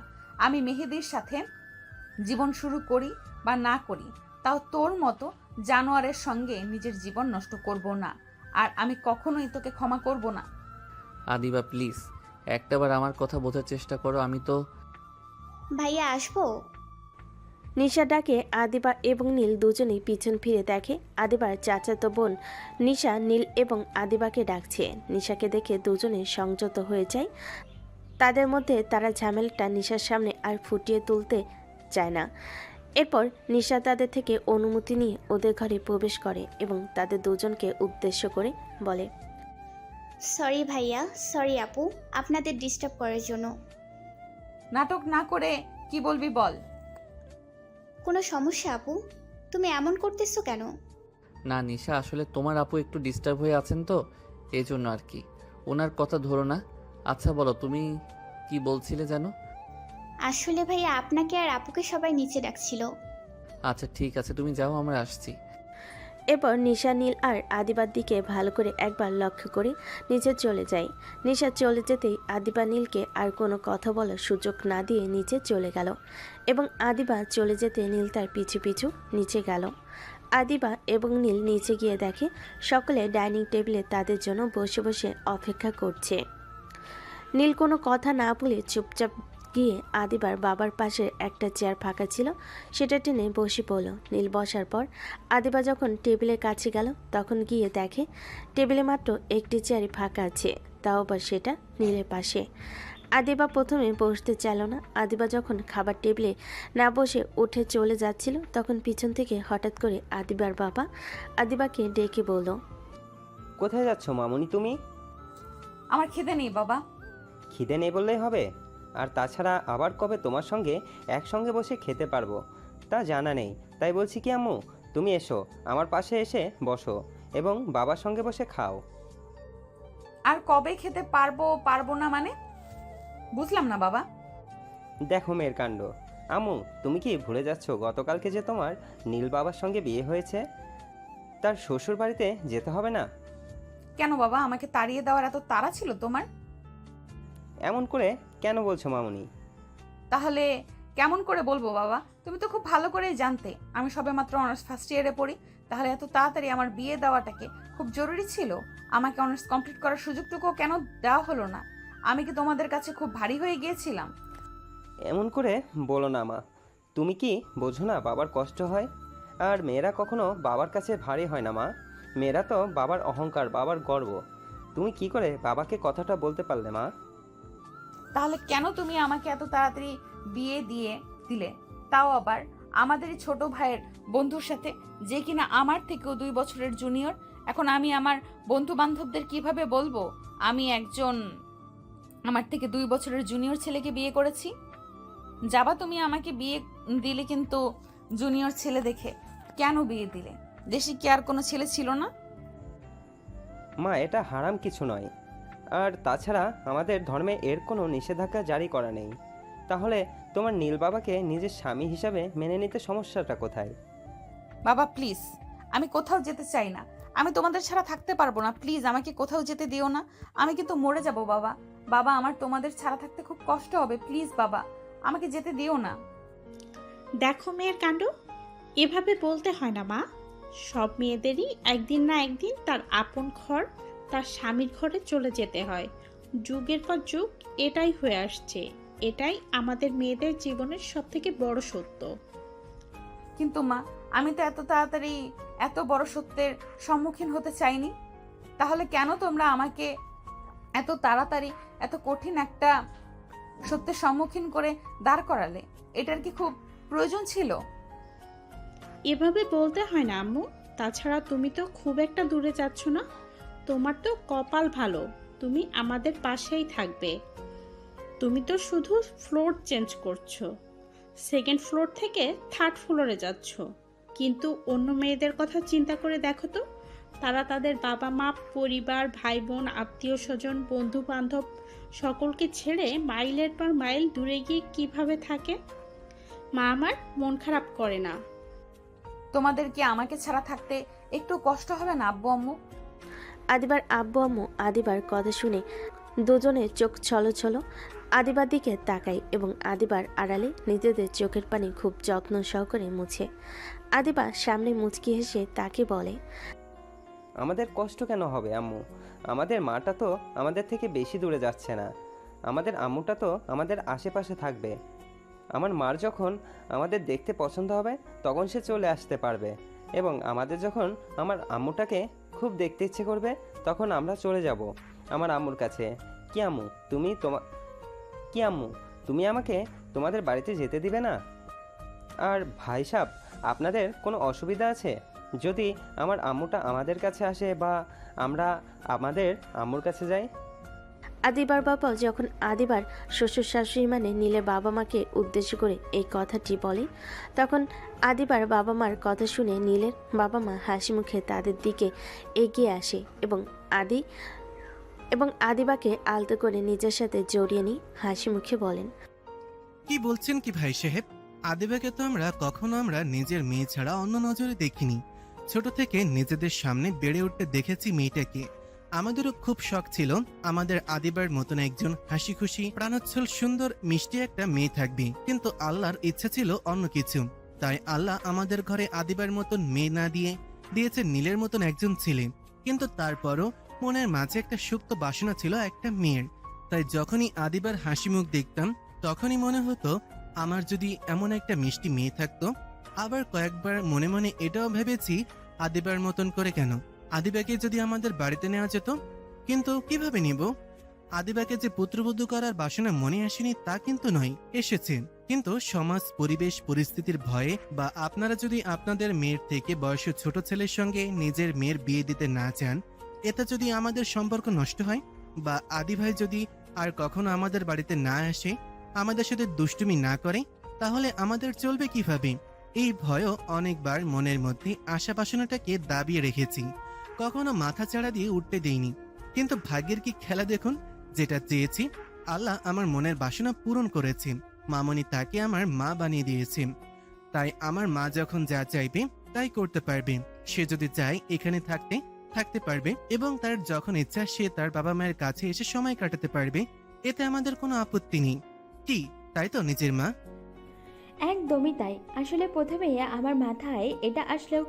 আমি মেহেদির সাথে জীবন শুরু করি বা না করি, তাও তোর মতো জানোয়ারের সঙ্গে নিজের জীবন নষ্ট করব না। আর আমি কখনোই তোকে ক্ষমা করব না। আদিবা প্লিজ একটাবার আমার কথা বোঝার চেষ্টা করো। আমি তো ভাইয়া আসবো? নিশা ডাকে আদিবা এবং নীল দুজনেই পিছন ফিরে দেখে আদিবার চাচাতো বোন নিশা নীল এবং আদিবাকে ডাকছে। নিশাকে দেখে দুজনে সংযত হয়ে যায়। তাদের মধ্যে তারা ঝামেলাটা নিশার সামনে আর ফুটিয়ে তুলতে চায় না। এরপর নিশা তাদের থেকে অনুমতি নিয়ে ওদের ঘরে প্রবেশ করে এবং তাদের দুজনকে উদ্দেশ্য করে বলে, সরি ভাইয়া, সরি আপু, আপনাদের ডিস্টার্ব করার জন্য। নাটক না করে কি বলবি বল। কোনো সমস্যা আপু? তুমি এমন করতেছো কেন? না নিশা, আসলে তোমার আপু একটু ডিস্টার্ব হয়ে আছেন তো, এই জন্য আর কি। ওনার কথা ধরো না। আচ্ছা বলো, তুমি কি বলছিলে যেন? আসলে ভাইয়া আপনাকে আর আপুকে সবাই নিচে ডাকছিল। আচ্ছা ঠিক আছে, তুমি যাও, আমরা আসছি। এরপর নিশা নীল আর আদিবার দিকে ভালো করে একবার লক্ষ্য করে নিচে চলে যায়। নিশা চলে যেতেই আদিবা নীলকে আর কোনো কথা বলার সুযোগ না দিয়ে নিচে চলে গেল এবং আদিবা চলে যেতে নীল তার পিছু পিছু নিচে গেল। আদিবা এবং নীল নিচে গিয়ে দেখে সকলে ডাইনিং টেবিলে তাদের জন্য বসে বসে অপেক্ষা করছে। নীল কোনো কথা না বলে চুপচাপ গিয়ে আদিবার বাবার পাশে একটা চেয়ার ফাঁকা ছিল, সেটা টেনে বসে পড়ল। নীল বসার পর আদিবা যখন টেবিলের কাছে গেল তখন গিয়ে দেখে টেবিলে মাত্র একটি চেয়ারই ফাঁকা আছে, তাও আবার সেটা নীলের পাশে। আদিবা প্রথমে বসতে চাইল না। আদিবা যখন খাবার টেবিলে না বসে উঠে চলে যাচ্ছিল তখন পিছন থেকে হঠাৎ করে আদিবার বাবা আদিবাকে ডেকে বলল, কোথায় যাচ্ছ মামুনি তুমি? আমার খিদে নেই বাবা। খিদে নেই বললেই হবে? আর তাছাড়া আবার কবে তোমার সঙ্গে একসঙ্গে বসে খেতে পারবো তা জানা নেই। তাই বলছি কি আম্মু, তুমি এসো, আমার পাশে এসে বসো এবং বাবার সঙ্গে বসে খাও। আর কবে খেতে পারবো পারবো না মানে বুঝলাম না বাবা। দেখো মেয়ের কাণ্ড। আম্মু, তুমি কি ভুলে যাচ্ছ গতকালকে যে তোমার নীল বাবার সঙ্গে বিয়ে হয়েছে? তার শ্বশুর বাড়িতে যেতে হবে না? কেন বাবা, আমাকে তাড়িয়ে দেওয়ার এত তাড়া ছিল তোমার? এমন করে কেন বলছো মামুনি? তাহলে কেমন করে বলবো বাবা? তুমি তো খুব ভালো করেই জানতে আমি সবেমাত্র অনার্স ফার্স্ট ইয়ারে পড়ি। তাহলে এত তাড়াতাড়ি আমার বিয়ে দেওয়াটাকে খুব জরুরি ছিল? আমাকে অনার্স কমপ্লিট করার সুযোগটুকুও কেন দেওয়া হলো না? আমি কি তোমাদের কাছে খুব ভারী হয়ে গিয়েছিলাম? এমন করে বলো না মা। তুমি কি বোঝো না বাবার কষ্ট হয়? আর মেয়েরা কখনো বাবার কাছে ভারী হয় না মা। মেয়েরা তো বাবার অহংকার, বাবার গর্ব। তুমি কি করে বাবাকে কথাটা বলতে পারলে মা? তাহলে কেন তুমি আমাকে এত তাড়াতাড়ি বিয়ে দিয়ে দিলে, তাও আবার আমাদেরই ছোট ভাইয়ের বন্ধুর সাথে, যে কিনা আমার থেকেও 2 বছরের জুনিয়র? এখন আমি আমার বন্ধু বান্ধবদের কিভাবে বলবো আমি একজন আমার থেকে 2 বছরের জুনিয়র ছেলেকে বিয়ে করেছি? যাবা তুমি আমাকে বিয়ে দিলে, কিন্তু জুনিয়র ছেলে দেখে কেন বিয়ে দিলে? দেশে কি আর কোনো ছেলে ছিল না? মা, এটা হারাম কিছু নয়। আর তাছাড়া আমাদের ধর্মে এর কোনো নিষেধাজ্ঞা জারি করা নেই। তাহলে তোমার নীল বাবাকে নিজের স্বামী হিসাবে মেনে নিতে সমস্যাটা কোথায়? বাবা প্লিজ, আমি কোথাও যেতে চাই না। আমি তোমাদের ছাড়া থাকতে পারবো না। প্লিজ আমাকে কোথাও যেতে দিও না। আমি কিন্তু মরে যাব বাবা। বাবা, আমার তোমাদের ছাড়া থাকতে খুব কষ্ট হবে। প্লিজ বাবা, আমাকে যেতে দিও না। দেখো মেয়ের কাণ্ড, এভাবে বলতে হয় না মা। সব মেয়েদেরই একদিন না একদিন তার আপন ঘর, তার স্বামীর ঘরে চলে যেতে হয়। যুগের পর যুগ এটাই হয়ে আসছে। এটাই আমাদের মেয়েদের জীবনের সবথেকে বড় সত্য। কিন্তু মা, আমি তো এত তাড়াতাড়ি এত বড় সত্যের সম্মুখীন হতে চাইনি। তাহলে কেন তোমরা আমাকে এত তাড়াতাড়ি এত কঠিন একটা সত্যের সম্মুখীন করে দাঁড় করালে? এটার কি খুব প্রয়োজন ছিল? এভাবে বলতে হয় না আম্মু। তাছাড়া তুমি তো খুব একটা দূরে যাচ্ছ না। তোমার তো কপাল ভালো, তুমি আমাদের পাশেই থাকবে। তুমি তো শুধু ফ্লোর চেঞ্জ করছো, 2nd ফ্লোর থেকে 3rd ফ্লোরে যাচ্ছ। কিন্তু অন্য মেয়েদের কথা চিন্তা করে দেখো তো, তারা তাদের বাবা মা, পরিবার, ভাই বোন, আত্মীয় স্বজন, বন্ধু বান্ধব সকলকে ছেড়ে মাইলের পর মাইল দূরে গিয়ে কিভাবে থাকে। মা আমার মন খারাপ করে না। তোমাদের কি আমাকে ছাড়া থাকতে একটু কষ্ট হবে না আব্বু আম্মু? আদিবার আব্বু আম্মু আদিবার কথা শুনে দুজনের চোখ ছলছল। আদিবার দিকে তাকায় এবং আদিবার আড়ালে নিজেদের চোখের পানি খুব যত্ন সহকারে মুছে। আদিবা সামনে মুচকি হেসে তাকে বলে, আমাদের কষ্ট কেন হবে আম্মু? আমাদের মাটা তো আমাদের থেকে বেশি দূরে যাচ্ছে না। আমাদের আম্মুটা তো আমাদের আশেপাশে থাকবে। আমার মার যখন আমাদের দেখতে পছন্দ হবে তখন সে চলে আসতে পারবে, এবং আমাদের যখন আমার আম্মুটাকে খুব দেখতে ইচ্ছে করবে তখন আমরা চলে যাব আমার আম্মুর কাছে। কি আম্মু তুমি আমাকে তোমাদের বাড়িতে যেতে দিবে না? আর ভাই সাহেব, আপনাদের কোনো অসুবিধা আছে যদি আমার আম্মুটা আমাদের কাছে আসে বা আমরা আমাদের আম্মুর কাছে যাই? আদিবার বাবা যখন আদিবার শ্বশুর শাশুড়ি মানে নীলের বাবা মাকে উদ্দেশ্য করে এই কথাটি বলে, তখন আদিবার বাবা মার কথা শুনে নীলের বাবা মা হাসি মুখে তাদের দিকে এগিয়ে আসে এবং আদিবাকে আলতো করে নিজের সাথে জড়িয়ে নিয়ে হাসি মুখে বলেন, কি বলছেন কি ভাই সাহেব? আদিবাকে তো আমরা নিজের মেয়ে ছাড়া অন্য নজরে দেখিনি। ছোট থেকে নিজেদের সামনে বেড়ে উঠতে দেখেছি মেয়েটাকে। আমাদেরও খুব শখ ছিল আমাদের আদিবার মতন একজন হাসি খুশি, প্রাণোচ্ছল, সুন্দর, মিষ্টি একটা মেয়ে থাকবে। কিন্তু আল্লাহর ইচ্ছা ছিল অন্য কিছু। তাই আল্লাহ আমাদের ঘরে আদিবার মতন মেয়ে না দিয়েছে নীলের মতন একজন ছেলে। কিন্তু তারপরও মনের মাঝে একটা সুপ্ত বাসনা ছিল একটা মেয়ের। তাই যখনই আদিবার হাসি মুখ দেখতাম তখনই মনে হতো আমার যদি এমন একটা মিষ্টি মেয়ে থাকতো। আবার কয়েকবার মনে মনে এটাও ভেবেছি, আদিবার মতন করে কেন, আদিবাকে যদি আমাদের বাড়িতে নেওয়া যেত। কিন্তু কিভাবে নিব? আদিবাকে যে পুত্রবধূ করার বাসনা মনে আসেনি তা কিন্তু নয়, এসেছে। কিন্তু সমাজ, পরিবেশ, পরিস্থিতির ভয়ে বা আপনারা যদি আপনাদের মেয়ের থেকে বয়সে ছোট ছেলের সঙ্গে নিজের মেয়ের বিয়ে দিতে না চান, এতে যদি আমাদের সম্পর্ক নষ্ট হয় বা আদি ভাই যদি আর কখনো আমাদের বাড়িতে না আসে, আমাদের সাথে দুষ্টুমি না করে, তাহলে আমাদের চলবে কিভাবে? এই ভয়ও অনেকবার মনের মধ্যে আশা বাসনাটাকে দাবিয়ে রেখেছি, কখনো মাথা চাড়া দিয়ে উঠতে দেইনি। কিন্তু ভাগ্যের কি খেলা দেখুন, যেটা চেয়েছি আল্লাহ আমার মনের বাসনা পূরণ করেছে। মামনি তাকে আমার মা বানিয়ে দিয়েছে। তাই আমার মা যখন যা চাইবে তাই করতে পারবে। সে যদি চায় এখানে থাকতে পারবে এবং তার যখন ইচ্ছা সে তার বাবা মায়ের কাছে এসে সময় কাটাতে পারবে। এতে আমাদের কোনো আপত্তি নেই। কি তাই তো নিজের মা? একদমই তাই। আসলে প্রথমে আমার মাথায় এটা আসলেও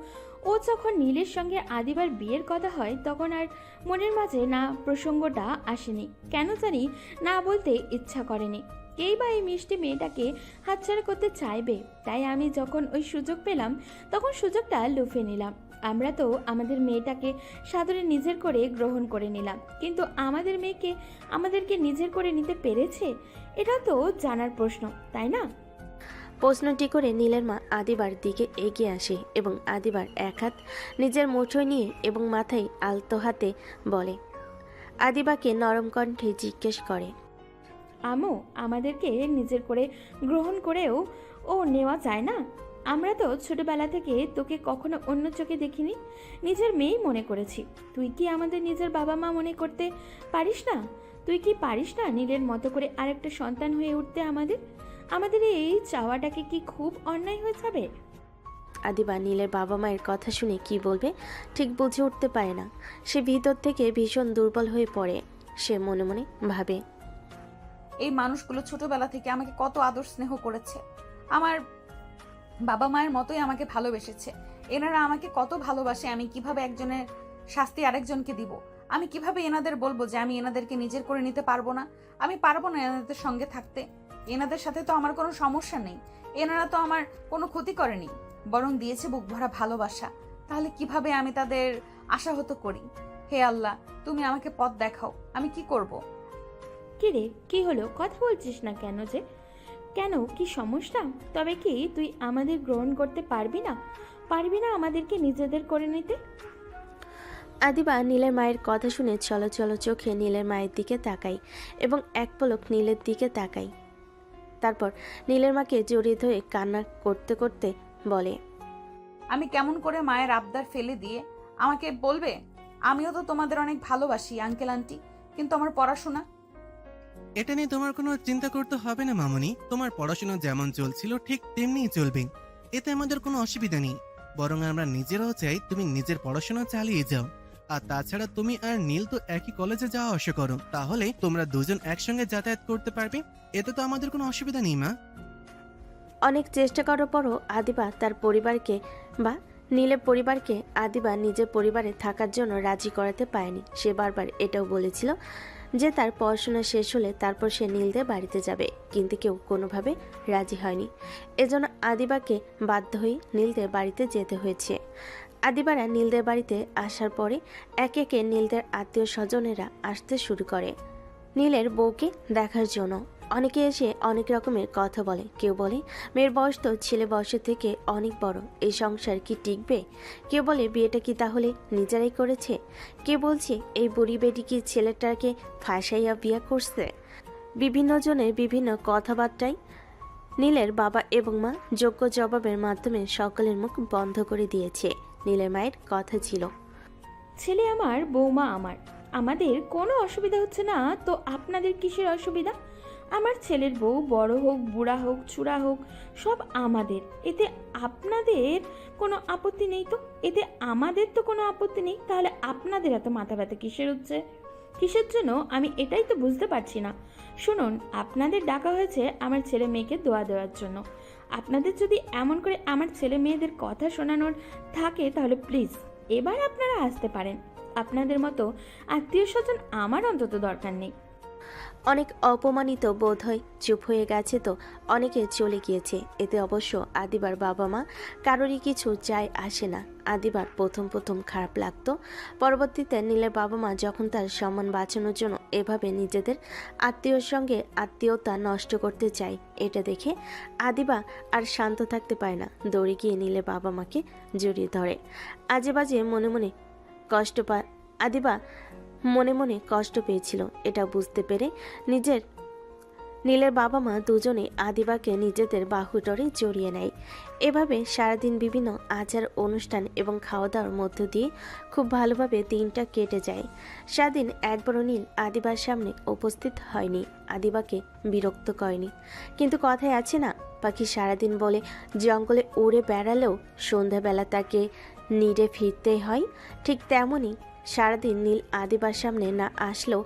ও যখন নীলের সঙ্গে আদিবার বিয়ের কথা হয় তখন আর মনের মাঝে না প্রসঙ্গটা আসেনি। কেন জানি না বলতে ইচ্ছা করেনি। কেই বা এই মিষ্টি মেয়েটাকে হাতছাড়া করতে চাইবে। তাই আমি যখন ওই সুযোগ পেলাম তখন সুযোগটা লুফে নিলাম। আমরা তো আমাদের মেয়েটাকে সাদরে নিজের করে গ্রহণ করে নিলাম, কিন্তু আমাদের মেয়েকে আমাদেরকে নিজের করে নিতে পেরেছে? এটা তো জানার প্রশ্ন, তাই না? প্রশ্নটি করে নীলের মা আদিবার দিকে এগিয়ে আসে এবং আদিবার এক হাত নিজের মুঠোয় নিয়ে এবং মাথায় আলতো হাতে বলে। আদিবাকে নরম কণ্ঠে জিজ্ঞেস করে, আমো, আমাদেরকে নিজের করে গ্রহণ করেও ও নেওয়া যায় না? আমরা তো ছোটবেলা থেকে তোকে কখনো অন্য চোখে দেখিনি, নিজের মেয়েই মনে করেছি। তুই কি আমাদের নিজের বাবা মা মনে করতে পারিস না? তুই কি পারিস না নীলের মতো করে আরেকটা সন্তান হয়ে উঠতে? আমাদের এই চাওয়াটাকে কি খুব অন্যায় হয়ে যাবে? আদিবা নীলের বাবা মায়ের কথা শুনে কি বলবে ঠিক বুঝে উঠতে পারে না। সে ভিতর থেকে ভীষণ দুর্বল হয়ে পড়ে। সে মনে মনে ভাবে, এই মানুষগুলো ছোটবেলা থেকে আমাকে কত আদর স্নেহ করেছে, আমার বাবা মায়ের মতোই আমাকে ভালোবেসেছে। এনারা আমাকে কত ভালোবাসে, আমি কিভাবে একজনের শাস্তি আরেকজনকে দিব? আমি কিভাবে এনাদের বলবো যে আমি এনাদেরকে নিজের করে নিতে পারবো না? আমি পারবো না এনাদের সঙ্গে থাকতে। এনাদের সাথে তো আমার কোনো সমস্যা নেই, এনারা তো আমার কোনো ক্ষতি করেনি, বরং দিয়েছে বুক ভরা ভালোবাসা। তাহলে কিভাবে আমি তাদের আশাহত করি? হে আল্লাহ, তুমি আমাকে পথ দেখাও, আমি কি করব? কি রে, কি হলো? কথা বলছিস না কেন যে? কেন, কি সমস্যা? তবে কি তুই আমাদের গ্রহণ করতে পারবি না আমাদেরকে নিজেদের করে নিতে? আদিবা নীলের মায়ের কথা শুনে চলো চলো চোখে নীলের মায়ের দিকে তাকাই এবং এক পলক নীলের দিকে তাকাই। তারপর নীলের মাকে জড়িয়ে ধরে কান্না করতে করতে বলে, আমি কেমন করে মায়ের আবদার ফেলে দিয়ে আমাকে বলবে আমিও তো তোমাদের অনেক ভালোবাসি আঙ্কেল আন্টি, কিন্তু আমার পড়াশোনা। এটা নিয়ে তোমার কোনো চিন্তা করতে হবে না মামনি। তোমার পড়াশোনা যেমন চলছিল ঠিক তেমনিই চলবে, এতে আমাদের কোনো অসুবিধা নেই। বরং আমরা নিজেরাও চাই তুমি নিজের পড়াশোনা চালিয়ে যাও। আর তাছাড়া তুমি আর নীল তো একই কলেজে যাওয়া আসা করো, তাহলে তোমরা দুজন একসঙ্গে যাতায়াত করতে পারবে, এতে তো আমাদের কোনো অসুবিধা নেই মা। অনেক চেষ্টা করার পরও আদিবা তার পরিবারকে বা নীলের পরিবারকে আদিবা নিজের পরিবারে থাকার জন্য রাজি করাতে পারেনি। সে বারবার এটাও বলেছিল যে তার পড়াশোনা শেষ হলে তারপর সে নীলদের বাড়িতে যাবে, কিন্তু কেউ কোনোভাবে রাজি হয়নি। এজন্য আদিবাকে বাধ্য হয়ে নীলদের বাড়িতে যেতে হয়েছে। আদিবারা নীলদের বাড়িতে আসার পরে একে একে নীলদের আত্মীয় স্বজনেরা আসতে শুরু করে নীলের বউকে দেখার জন্য। অনেকে এসে অনেক রকমের কথা বলে। কেউ বলে মেয়ের বয়স তো ছেলে বয়সের থেকে অনেক বড়, এই সংসার কি টিকবে? কেউ বলে বিয়েটা কি তাহলে নিজেরাই করেছে? কেউ বলছে এই বুড়ি বেটি কি ছেলেটাকে ফাঁসাইয়া বিয়ে করছে? বিভিন্ন জনের বিভিন্ন কথাবার্তায় নীলের বাবা এবং মা যোগ্য জবাবের মাধ্যমে সকলের মুখ বন্ধ করে দিয়েছে। নীলের মায়ের কথা ছিল, ছেলে আমার, বৌমা আমার, আমাদের কোনো অসুবিধা হচ্ছে না, তো আপনাদের কিসের অসুবিধা? আমার ছেলের বউ বড় হোক, বুড়া হোক, চূড়া হোক, সব আমাদের, এতে আপনাদের কোনো আপত্তি নেই তো? এতে আমাদের তো কোনো আপত্তি নেই, তাহলে আপনাদের এত মাথা ব্যথা কিসের হচ্ছে? কিসের জন্য আমি এটাই তো বুঝতে পারছি না। শুনুন, আপনাদের ডাকা হয়েছে আমার ছেলে মেয়েকে দোয়া দেওয়ার জন্য। আপনাদের যদি এমন করে আমার ছেলে মেয়েদের কথা শোনানোর থাকে তাহলে প্লিজ এবার আপনারা আসতে পারেন। আপনাদের মতো আত্মীয় স্বজন আমার অন্তত দরকার নেই। অনেক অপমানিত বোধ হয়। চুপ হয়ে গেছে তো অনেকে চলে গিয়েছে। এতে অবশ্য আদিবার বাবা মা কারোরই কিছু যায় আসে না। আদিবার প্রথম প্রথম খারাপ লাগতো, পরবর্তীতে নীলের বাবা মা যখন তার সম্মান বাঁচানোর জন্য এভাবে নিজেদের আত্মীয়র সঙ্গে আত্মীয়তা নষ্ট করতে চায়, এটা দেখে আদিবা আর শান্ত থাকতে পারে না। দৌড়ে গিয়ে নীলের বাবা মাকে জড়িয়ে ধরে। আজে বাজে মনে মনে কষ্ট পায় আদিবা, মনে মনে কষ্ট পেয়েছিল। এটা বুঝতে পেরে নীলের বাবা মা দুজনে আদিবাকে নিজেদের বাহুডরে জড়িয়ে নেয়। এভাবে সারাদিন বিভিন্ন আচার অনুষ্ঠান এবং খাওয়া দাওয়ার মধ্য দিয়ে খুব ভালোভাবে দিনটা কেটে যায়। সারাদিন একবারও নীল আদিবার সামনে উপস্থিত হয়নি, আদিবাকে বিরক্ত করেনি। কিন্তু কথায় আছে না, পাখি সারাদিন বলে জঙ্গলে উড়ে বেড়ালেও সন্ধ্যাবেলা তাকে নিড়ে ফিরতেই হয়। ঠিক তেমনই সারাদিন নীল আদিবার সামনে না আসলেও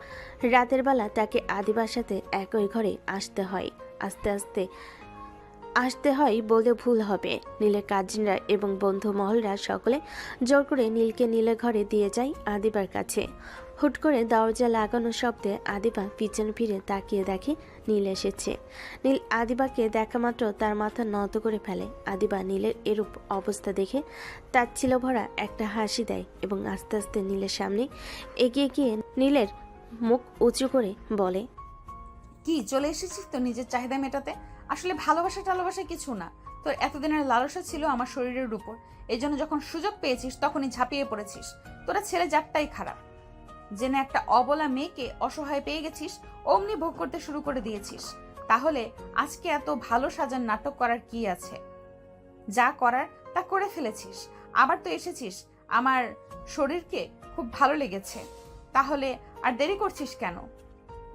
রাতের বেলা তাকে আদিবার সাথে একই ঘরে আসতে হয়। আসতে হয় বলে ভুল হবে। নীলের কাজিনরা এবং বন্ধু মহলরা সকলে জোর করে নীলকে নীলের ঘরে দিয়ে যায় আদিবার কাছে। হুট করে দরজা লাগানো শব্দে আদিবা পিছন ফিরে তাকিয়ে দেখে নীল এসেছে। নীল আদিবাকে দেখা মাত্র তার মাথা নত করে ফেলে। আদিবা নীলের এরূপ অবস্থা দেখে তাচ্ছিল্য ভরা একটা হাসি দেয় এবং আস্তে আস্তে নীলের সামনে এগিয়ে গিয়ে নীলের মুখ উঁচু করে বলে, কি চলে এসেছিস তো নিজের চাহিদা মেটাতে? আসলে ভালোবাসা টালোবাসা কিছু না, তোর এতদিনের লালসা ছিল আমার শরীরের উপর, এই জন্য যখন সুযোগ পেয়েছিস তখনই ঝাঁপিয়ে পড়েছিস। তোরা ছেলে জাতটাই খারাপ, জেনে একটা অবলা মেয়েকে অসহায় পেয়ে গেছিস, অমনি ভোগ করতে শুরু করে দিয়েছিস। তাহলে আজকে এত ভালো সাজার নাটক করার কি আছে? যা করার তা করে ফেলেছিস, আবার তো এসেছিস আমার শরীরকে খুব ভালো লেগেছে, তাহলে আর দেরি করছিস কেন?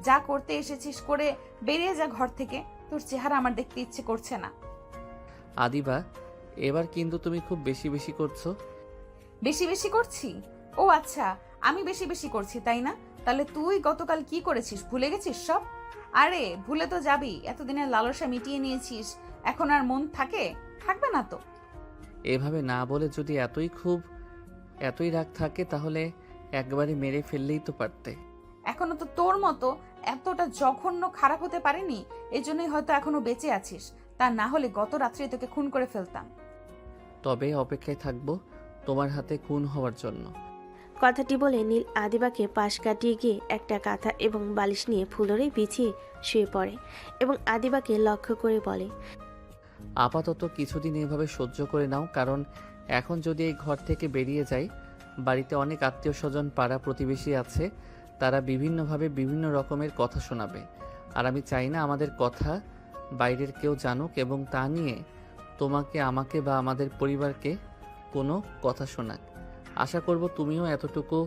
যা করতে এসেছিস করে বেরিয়ে যা ঘর থেকে, তোর চেহারা আমার দেখতে ইচ্ছে করছে না। আদিবা, এবার কিন্তু তুমি খুব বেশি বেশি করছো। বেশি বেশি করছি? ও আচ্ছা, আমি বেশি বেশি করছি তাই না? তাহলে তুই গতকাল কি করেছিস ভুলে গেছিস সব? আরে ভুলে তো যাবি, এতদিনের লালসা মিটিয়ে নিয়েছিস, এখন আর মন থাকবে না তো। এভাবে না বলে যদি এতই রাগ থাকে তাহলে একবারে মেরে ফেললেই তো পারতে। এখনো তো তোর মতো এতটা জঘন্য খারাপ হতে পারেনি, এই জন্যই হয়তো এখনো বেঁচে আছিস। তা না হলে গত রাত্রে তোকে খুন করে ফেলতাম। তবে অপেক্ষায় থাকবো তোমার হাতে খুন হওয়ার জন্য। কথাটি বলে নীল আদিবাকে পাশ কাটিয়ে গিয়ে একটা কাঁথা এবং বালিশ নিয়ে ফুলরে বিছিয়ে শুয়ে পড়ে এবং আদিবাকে লক্ষ্য করে বলে, আপাতত কিছুদিন এভাবে সহ্য করে নাও, কারণ এখন যদি এই ঘর থেকে বেরিয়ে যাই, বাড়িতে অনেক আত্মীয় স্বজন পাড়া প্রতিবেশী আছে, তারা বিভিন্নভাবে বিভিন্ন রকমের কথা শোনাবে। আর আমি চাই না আমাদের কথা বাইরের কেউ জানুক এবং তা নিয়ে তোমাকে, আমাকে বা আমাদের পরিবারকে কোনো কথা শোনাক। আশা করব তুমিও এতটুকু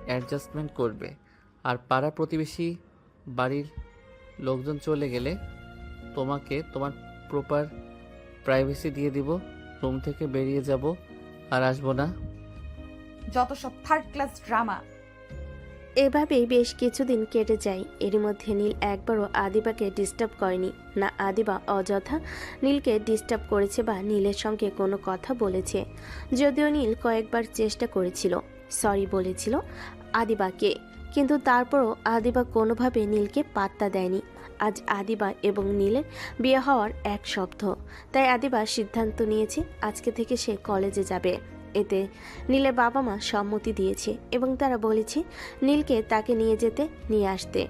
অ্যাডজাস্টমেন্ট করবে। আর পাড়া প্রতিবেশী বাড়ির লোকজন চলে গেলে তোমাকে তোমার প্রপার প্রাইভেসি দিয়ে দিব। রুম থেকে বেরিয়ে যাব আর আসবো না। যত সব থার্ড ক্লাস ড্রামা। এভাবেই বেশ কিছুদিন কেটে যায়। এর মধ্যে নীল একবারও আদিবাকে ডিস্টার্ব করেনি। না আদিবা অযথা নীলকে ডিস্টার্ব করেছে বা নীলের সঙ্গে কোনো কথা বলেছে। যদিও নীল কয়েকবার চেষ্টা করেছিল, সরি বলেছিল আদিবাকে, কিন্তু তারপরও আদিবা কোনোভাবে নীলকে পাত্তা দেয়নি। আজ আদিবা এবং নীলের বিয়ে হওয়ার 1 সপ্তাহ, তাই আদিবা সিদ্ধান্ত নিয়েছে আজকে থেকে সে কলেজে যাবে। এতে নীলের বাবা মা সম্মতি দিয়েছে এবং তারা বলেছে নীলকে তাকে নিয়ে আসতে।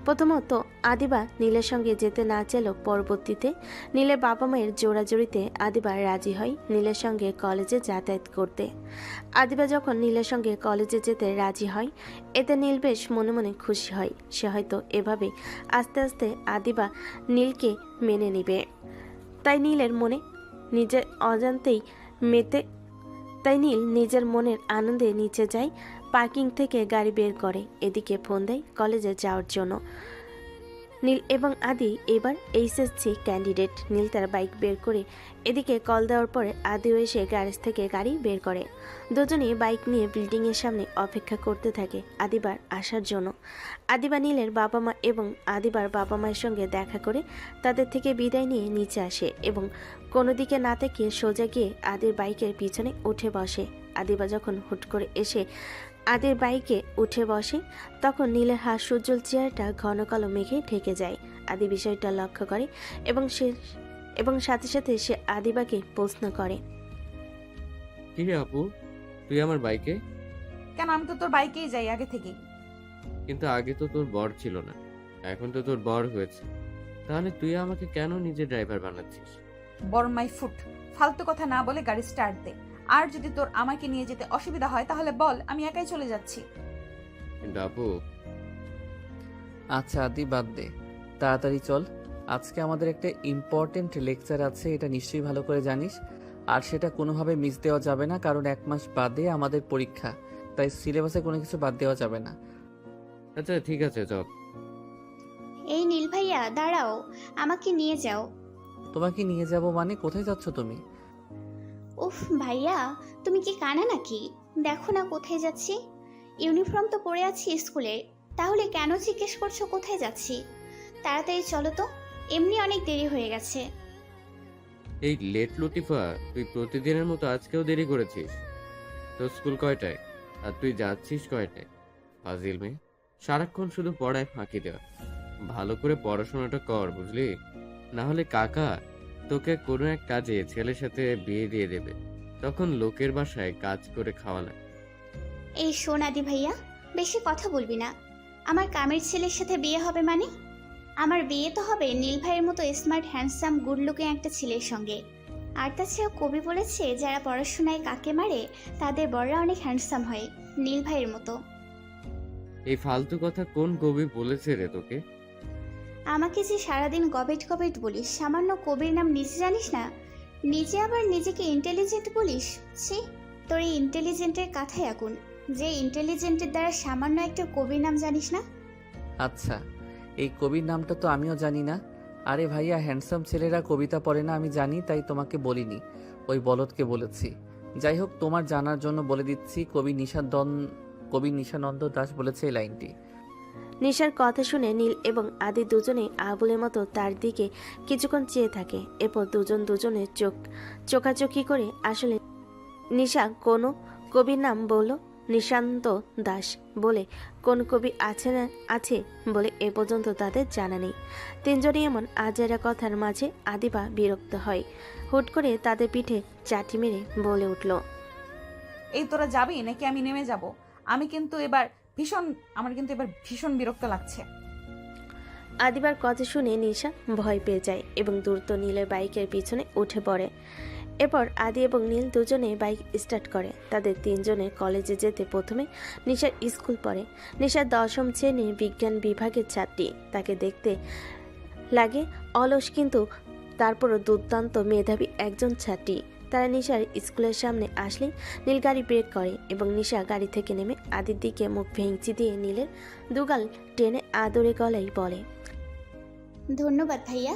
প্রথমত আদিবা নীলের সঙ্গে যেতে না চাইলেও পরবর্তীতে নীলের বাবা মায়ের জোড়াজোড়িতে আদিবা রাজি হয় নীলের সঙ্গে কলেজে যাতায়াত করতে। আদিবা যখন নীলের সঙ্গে কলেজে যেতে রাজি হয়, এতে নীল বেশ মনে মনে খুশি হয়। সে হয়তো এভাবে আস্তে আস্তে আদিবা নীলকে মেনে নেবে। তাই নীল নিজের মনের আনন্দে নিচে যায়, পার্কিং থেকে গাড়ি বের করে, এদিকে ফোন দেয় কলেজে যাওয়ার জন্য। নীল এবং আদি এবার এইচএসসি ক্যান্ডিডেট। নীল তার বাইক বের করে এদিকে কল দেওয়ার পরে আদিও এসে গ্যারেজ থেকে গাড়ি বের করে। দুজনেই বাইক নিয়ে বিল্ডিংয়ের সামনে অপেক্ষা করতে থাকে আদিবার আসার জন্য। আদিবা নীলের বাবা মা এবং আদিবার বাবা মায়ের সঙ্গে দেখা করে তাদের থেকে বিদায় নিয়ে নিচে আসে এবং কোনো দিকে না তাকিয়ে সোজা গিয়ে আদির বাইকের পিছনে উঠে বসে। আদিবা যখন হুট করে এসে আদির বাইকে উঠে বসে, তখন নীলের হাস্যোজ্জ্বল চেহারাটা ঘন কালো মেঘে ঢেকে যায়। আদি বিষয়টা লক্ষ্য করে এবং সাথে সাথে সে আদিবাকে প্রশ্ন করে, কি রে আপু, তুই আমার বাইকে? কেন, আমি তো তোর বাইকেই যাই আগে থেকেই। কিন্তু আগে তো তোর বর ছিল না, এখন তো তোর বর হয়েছে, তাহলে তুই আমাকে কেন নিজে ড্রাইভার বানাচ্ছিস? Born my foot. ফালতু কথা না বলে গাড়ি স্টার্ট দে। আর যদি তোর আমাকে নিয়ে যেতে অসুবিধা হয় তাহলে বল, আমি একাই চলে যাচ্ছি। কিন্তু আপু। আচ্ছা আদি, বাদ দে, তাড়াতাড়ি চল। আজকে আমাদের একটা ইম্পর্টেন্ট লেকচার আছে, এটা নিশ্চয়ই ভালো করে জানিস। আর সেটা কোনোভাবে মিস দেওয়া যাবে না, কারণ 1 মাস বাদে আমাদের পরীক্ষা, তাই সিলেবাসে কোনো কিছু বাদ দেওয়া যাবে না। আচ্ছা ঠিক আছে, চল। এই নীল ভাইয়া দাঁড়াও, আমাকে নিয়ে যাও। তোমাকে নিয়ে যাব মানে? কোথায় যাচ্ছ তুমি? উফ ভাইয়া, তুমি কি কানা নাকি? দেখো না কোথায় যাচ্ছি। ইউনিফর্ম তো পরে আছি স্কুলে, তাহলে কেন জিজ্ঞেস করছো কোথায় যাচ্ছি? তাড়াতাড়ি চলো তো, এমনি অনেক দেরি হয়ে গেছে। এই লেট লুটিফা, তুই প্রতিদিনের মতো আজকেও দেরি করেছিস। তোর স্কুল কয়টায় আর তুই যাচ্ছিস কয়টায়? ফাজিল মেয়ে, সারাক্ষণ শুধু পড়ায় ফাঁকি দেওয়া। ভালো করে পড়াশোনাটা কর, বুঝলি? না হলে কাকা তোকে কোনো এক কাজে ছেলের সাথে বিয়ে দিয়ে দেবে, তখন লোকের বাসায় কাজ করে খাওয়া লাগে। এই শোন আদি ভাইয়া, বেশি কথা বলবি না। আমার কামের ছেলের সাথে বিয়ে হবে মানে? আমার বিয়ে তো হবে নীল ভাইয়ের মতো স্মার্ট হ্যান্ডসাম গুড লুকিং একটা ছেলের সঙ্গে। আর তাছাড়া কবি বলেছে যারা পড়াশোনায় কাকে মারে তাদের বড়রা অনেক হ্যান্ডসাম হয়, নীল ভাইয়ের মতো। এই ফালতু কথা কোন কবি বলেছে রে তোকে? আমাকে যে সারাদিন গবেট গবেট বলিস, সামান্য কবির নাম নিজে জানিস না? নিজে আবার নিজেকে ইন্টেলিজেন্ট বলিস? ছি, তোর এই ইন্টেলিজেন্টের কথাই আগুন, যে ইন্টেলিজেন্টের দ্বারা সামান্য একটা কবির নাম জানিস না। আচ্ছা, এই কবির নামটা তো আমিও জানি না। আরে ভাইয়া, হ্যান্ডসাম ছেলেরা কবিতা পড়ে না আমি জানি, তাই তোমাকে বলিনি, ওই বলদকে বলেছি। যাই হোক, তোমার জানার জন্য বলে দিচ্ছি, কবি নিশানন্দ দাস বলেছে এই লাইনটি। নিশার কথা শুনে নীল এবং আদি দুজনেই আবুলের মতো তার দিকে কিছুক্ষণ চেয়ে থাকে। এরপর দুজনের চোখাচোখি করে আসলে নিশা কোনো কবির নাম বলল নিশান্ত দাস বলে কোন কবি আছে বলে এ পর্যন্ত তাদের জানা নেই। তিনজনই এমন আজেরা কথার মাঝে আদিবা বিরক্ত হয়। হুট করে তাদের পিঠে চাটি মেরে বলে উঠল, এই তোরা যাবি নাকি আমি নেমে যাব? আমার কিন্তু এবার ভীষণ বিরক্ত লাগছে। আদিবার কথা শুনে নিশা ভয় পেয়ে যায় এবং দ্রুত নীলের বাইকের পিছনে উঠে পড়ে। এরপর আদি এবং নীল দুজনে বাইক স্টার্ট করে। তাদের তিনজনের কলেজে যেতে প্রথমে নিশার স্কুল পড়ে। নিশার 10ম শ্রেণীর বিজ্ঞান বিভাগের ছাত্রী। তাকে দেখতে লাগে অলস, কিন্তু তারপরও দুর্দান্ত মেধাবী একজন ছাত্রী। তারা নিশার স্কুলের সামনে আসলেই নীল গাড়ি ব্রেক করে এবং নিশা গাড়ি থেকে নেমে আদির দিকে মুখ ভেঙচি দিয়ে নীলের দুগাল টেনে আদরে গলায় বলে, ধন্যবাদ ভাইয়া,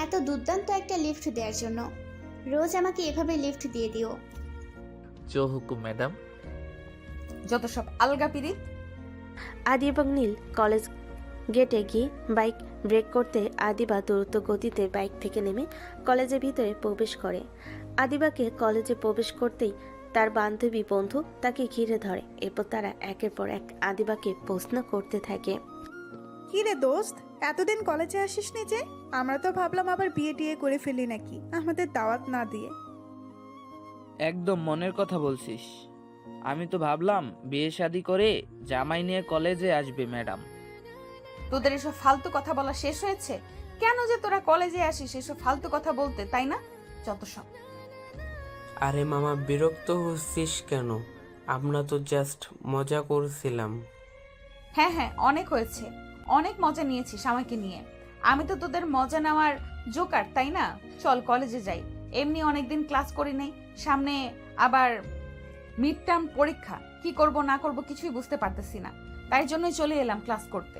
এত দুর্দান্ত একটা লিফট দেওয়ার জন্য। রোজ আমাকে এভাবে লিফট দিয়ে দিও। জো হুকুম ম্যাডাম। যত সব আলগা পিরিত। আদি এবং নীল কলেজ গেটে গিয়ে বাইক ব্রেক করতে আদিবা দ্রুত গতিতে বাইক থেকে নেমে কলেজের ভিতরে প্রবেশ করে। আদিবাকে কলেজে প্রবেশ করতেই তার বান্ধবী বন্ধু তাকে ঘিরে ধরে। এরপর তারা একের পর এক আদিবাকে প্রশ্ন করতে থাকে। কি রে দোস্ত, এতদিন কলেজে আসিসনি যে? আমরা তো ভাবলাম আবার বিয়ে টিয়ে করে ফেলি নাকি, আমাদের দাওয়াত না দিয়ে। একদম মনের কথা বলছিস। আমি তো ভাবলাম বিয়ে শাদি করে জামাই নিয়ে কলেজে আসবে ম্যাডাম। তোদের এসব ফালতু কথা বলা শেষ হয়েছে? কেন যে তোরা কলেজে আসিস এসব ফালতু কথা বলতে, তাই না? যত সব। আরে মামা, বিরক্ত হচ্ছিস কেন? আমরা তো জাস্ট মজা করছিলাম। হ্যাঁ হ্যাঁ, অনেক হয়েছে, অনেক মজা নিয়েছিস আমাকে নিয়ে। আমি তো তোদের মজা নেওয়ার জোকার, তাই না? চল কলেজে যাই, এমনি অনেকদিন ক্লাস করি নাই, সামনে আবার মিড টার্ম পরীক্ষা, কি করব না করব কিছুই বুঝতে পারতেছি না, তাই জন্যই চলে এলাম ক্লাস করতে।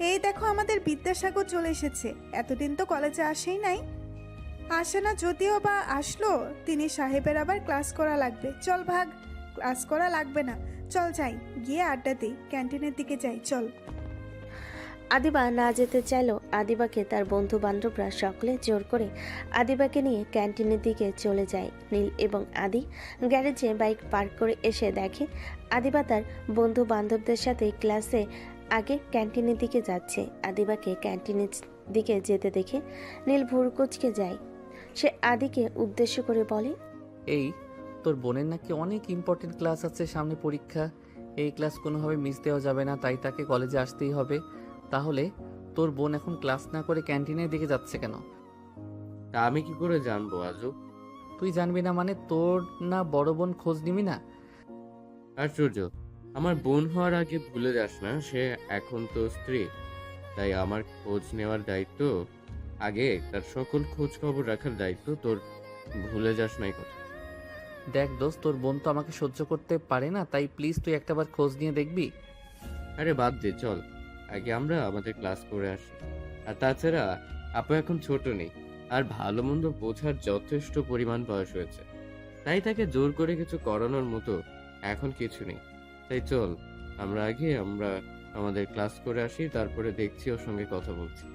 এই দেখো আমাদের বিদ্যাসাগর চলে এসেছে, এতদিন তো কলেজে আসেই নাই। আসে না যদিও বা আসলো, তিনি সাহেবের আবার ক্লাস করা লাগবে। চল ভাগ, ক্লাস করা লাগবে না, চল যাই, গিয়ে আড্ডা দিই, ক্যান্টিনের দিকে যাই, চল। আদিবা না যেতে চাইলেও আদিবাকে তার বন্ধু বান্ধবরা সকলে জোর করে আদিবাকে নিয়ে ক্যান্টিনের দিকে চলে যায়। নীল এবং আদি গ্যারেজে বাইক পার্ক করে এসে দেখে আদিবা তার বন্ধু বান্ধবদের সাথে ক্লাসে আগে ক্যান্টিনের দিকে যাচ্ছে। আদিবাকে ক্যান্টিনের দিকে যেতে দেখে নীল ভুরু কুঁচকে যায়। সে আদিকে উদ্দেশ্য করে বলে, এই তোর বোনের নাকি অনেক ইম্পর্টেন্ট ক্লাস আছে সামনে, পরীক্ষা। এই ক্লাস কোনোভাবে মিস দেওয়া যাবে না, তাই তাকে কলেজে আসতেই হবে। তাহলে তোর বোন এখন ক্লাস না করে ক্যান্টিনের দিকে যাচ্ছে কেন? তা আমি কি করে জানবো আজব? তুই জানবি না মানে? তোর না বড় বোন খোঁজ নিবি না? আশ্চর্য, আমার বোন হওয়ার আগে ভুলে যাস না, সে এখন তো স্ত্রী, তাই আমার খোঁজ নেওয়ার দায়িত্ব, আগে তার সকল খোঁজ খবর রাখার দায়িত্ব তোর, ভুলে যাস নাই কথা। দেখ দোস্ত, তোর বোন তো আমাকে সহ্য করতে পারে না, তাই প্লিজ তুই একটাবার খোঁজ নিয়ে দেখবি। আরে বাদ দে, চল আগে আমরা আমাদের ক্লাস করে আসি। আর তাছাড়া আপু এখন ছোট নেই, আর ভালো মন্দ বোঝার যথেষ্ট পরিমাণ বয়স হয়েছে, তাই তাকে জোর করে কিছু করানোর মতো এখন কিছু নেই। তাই চল আমরা আমাদের ক্লাস করে আসি, তারপরে দেখছি ওর সঙ্গে কথা বলছি।